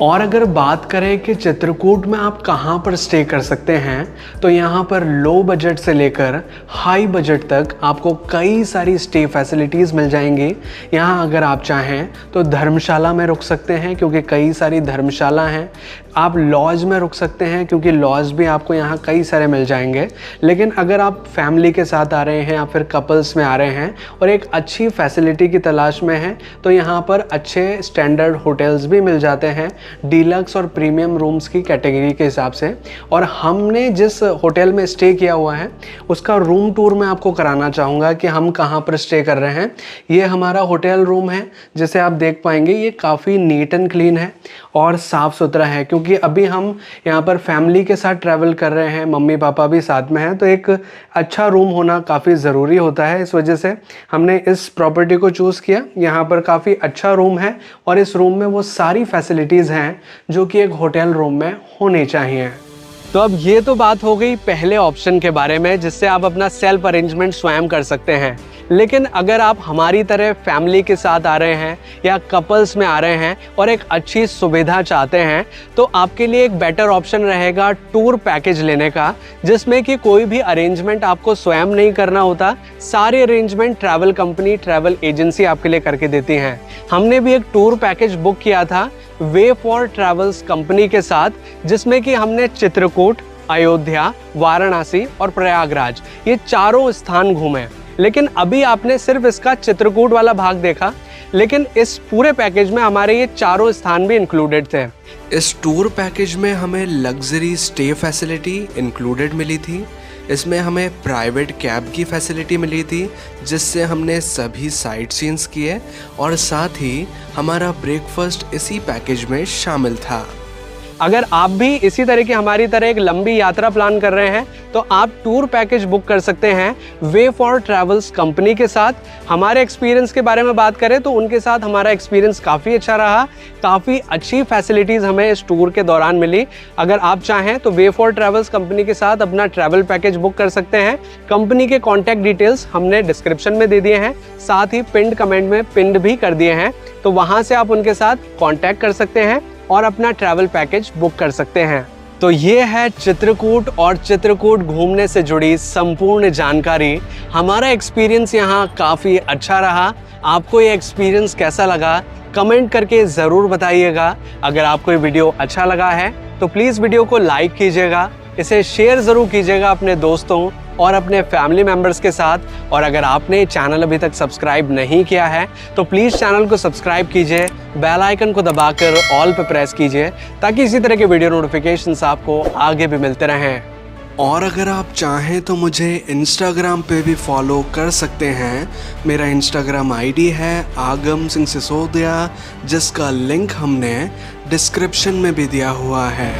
और अगर बात करें कि चित्रकूट में आप कहाँ पर स्टे कर सकते हैं, तो यहाँ पर लो बजट से लेकर हाई बजट तक आपको कई सारी स्टे फैसिलिटीज़ मिल जाएंगी। यहाँ अगर आप चाहें तो धर्मशाला में रुक सकते हैं, क्योंकि कई सारी धर्मशाला हैं। आप लॉज में रुक सकते हैं क्योंकि लॉज भी आपको यहाँ कई सारे मिल जाएंगे। लेकिन अगर आप फैमिली के साथ आ रहे हैं या फिर कपल्स में आ रहे हैं और एक अच्छी फैसिलिटी की तलाश में हैं तो यहाँ पर अच्छे स्टैंडर्ड होटल्स भी मिल जाते हैं डीलक्स और प्रीमियम रूम्स की कैटेगरी के हिसाब से। और हमने जिस होटल में स्टे किया हुआ है उसका रूम टूर मैं आपको कराना चाहूँगा कि हम कहाँ पर स्टे कर रहे हैं। ये हमारा होटल रूम है, जैसे आप देख पाएंगे ये काफ़ी नीट एंड क्लीन है और साफ़ सुथरा है क्योंकि अभी हम यहाँ पर फैमिली के साथ ट्रैवल कर रहे हैं, मम्मी पापा भी साथ में हैं, तो एक अच्छा रूम होना काफ़ी ज़रूरी होता है। इस वजह से हमने इस प्रॉपर्टी को चूज़ किया। यहाँ पर काफ़ी अच्छा रूम है और इस रूम में वो सारी फैसिलिटीज़ हैं जो कि एक होटल रूम में होनी चाहिए। तो अब ये तो बात हो गई पहले ऑप्शन के बारे में जिससे आप अपना सेल्फ अरेंजमेंट स्वयं कर सकते हैं। लेकिन अगर आप हमारी तरह फैमिली के साथ आ रहे हैं या कपल्स में आ रहे हैं और एक अच्छी सुविधा चाहते हैं तो आपके लिए एक बेटर ऑप्शन रहेगा टूर पैकेज लेने का, जिसमें कि कोई भी अरेंजमेंट आपको स्वयं नहीं करना होता, सारे arrangement travel company, travel agency आपके लिए करके देती हैं। हमने भी एक टूर पैकेज बुक किया था वे फॉर ट्रैवल्स कंपनी के साथ, जिसमें कि हमने चित्रकूट, अयोध्या, वाराणसी और प्रयागराज ये चारों स्थान घूमे। लेकिन अभी आपने सिर्फ इसका चित्रकूट वाला भाग देखा, लेकिन इस पूरे पैकेज में हमारे ये चारों स्थान भी इंक्लूडेड थे। इस टूर पैकेज में हमें लग्जरी स्टे फैसिलिटी इंक्लूडेड मिली थी। इसमें हमें प्राइवेट कैब की फैसिलिटी मिली थी जिससे हमने सभी साइट सीन्स किए और साथ ही हमारा ब्रेकफास्ट इसी पैकेज में शामिल था। अगर आप भी इसी तरह की हमारी तरह एक लंबी यात्रा प्लान कर रहे हैं तो आप टूर पैकेज बुक कर सकते हैं वे फॉर ट्रैवल्स कंपनी के साथ। हमारे एक्सपीरियंस के बारे में बात करें तो उनके साथ हमारा एक्सपीरियंस काफ़ी अच्छा रहा, काफ़ी अच्छी फैसिलिटीज़ हमें इस टूर के दौरान मिली। अगर आप चाहें तो वे फॉर ट्रैवल्स कंपनी के साथ अपना ट्रैवल पैकेज बुक कर सकते हैं। कंपनी के कॉन्टैक्ट डिटेल्स हमने डिस्क्रिप्शन में दे दिए हैं, साथ ही पिंड कमेंट में पिंड भी कर दिए हैं, तो वहाँ से आप उनके साथ कॉन्टैक्ट कर सकते हैं और अपना ट्रैवल पैकेज बुक कर सकते हैं। तो ये है चित्रकूट और चित्रकूट घूमने से जुड़ी संपूर्ण जानकारी। हमारा एक्सपीरियंस यहाँ काफ़ी अच्छा रहा। आपको ये एक्सपीरियंस कैसा लगा कमेंट करके ज़रूर बताइएगा। अगर आपको ये वीडियो अच्छा लगा है तो प्लीज़ वीडियो को लाइक कीजिएगा, इसे शेयर ज़रूर कीजिएगा अपने दोस्तों और अपने फैमिली मेम्बर्स के साथ। और अगर आपने चैनल अभी तक सब्सक्राइब नहीं किया है तो प्लीज़ चैनल को सब्सक्राइब कीजिए, बेल आइकन को दबाकर ऑल पे प्रेस कीजिए ताकि इसी तरह के वीडियो नोटिफिकेशंस आपको आगे भी मिलते रहें। और अगर आप चाहें तो मुझे इंस्टाग्राम पे भी फॉलो कर सकते हैं। मेरा इंस्टाग्राम आईडी है आगम सिंह सिसोदिया, जिसका लिंक हमने डिस्क्रिप्शन में भी दिया हुआ है।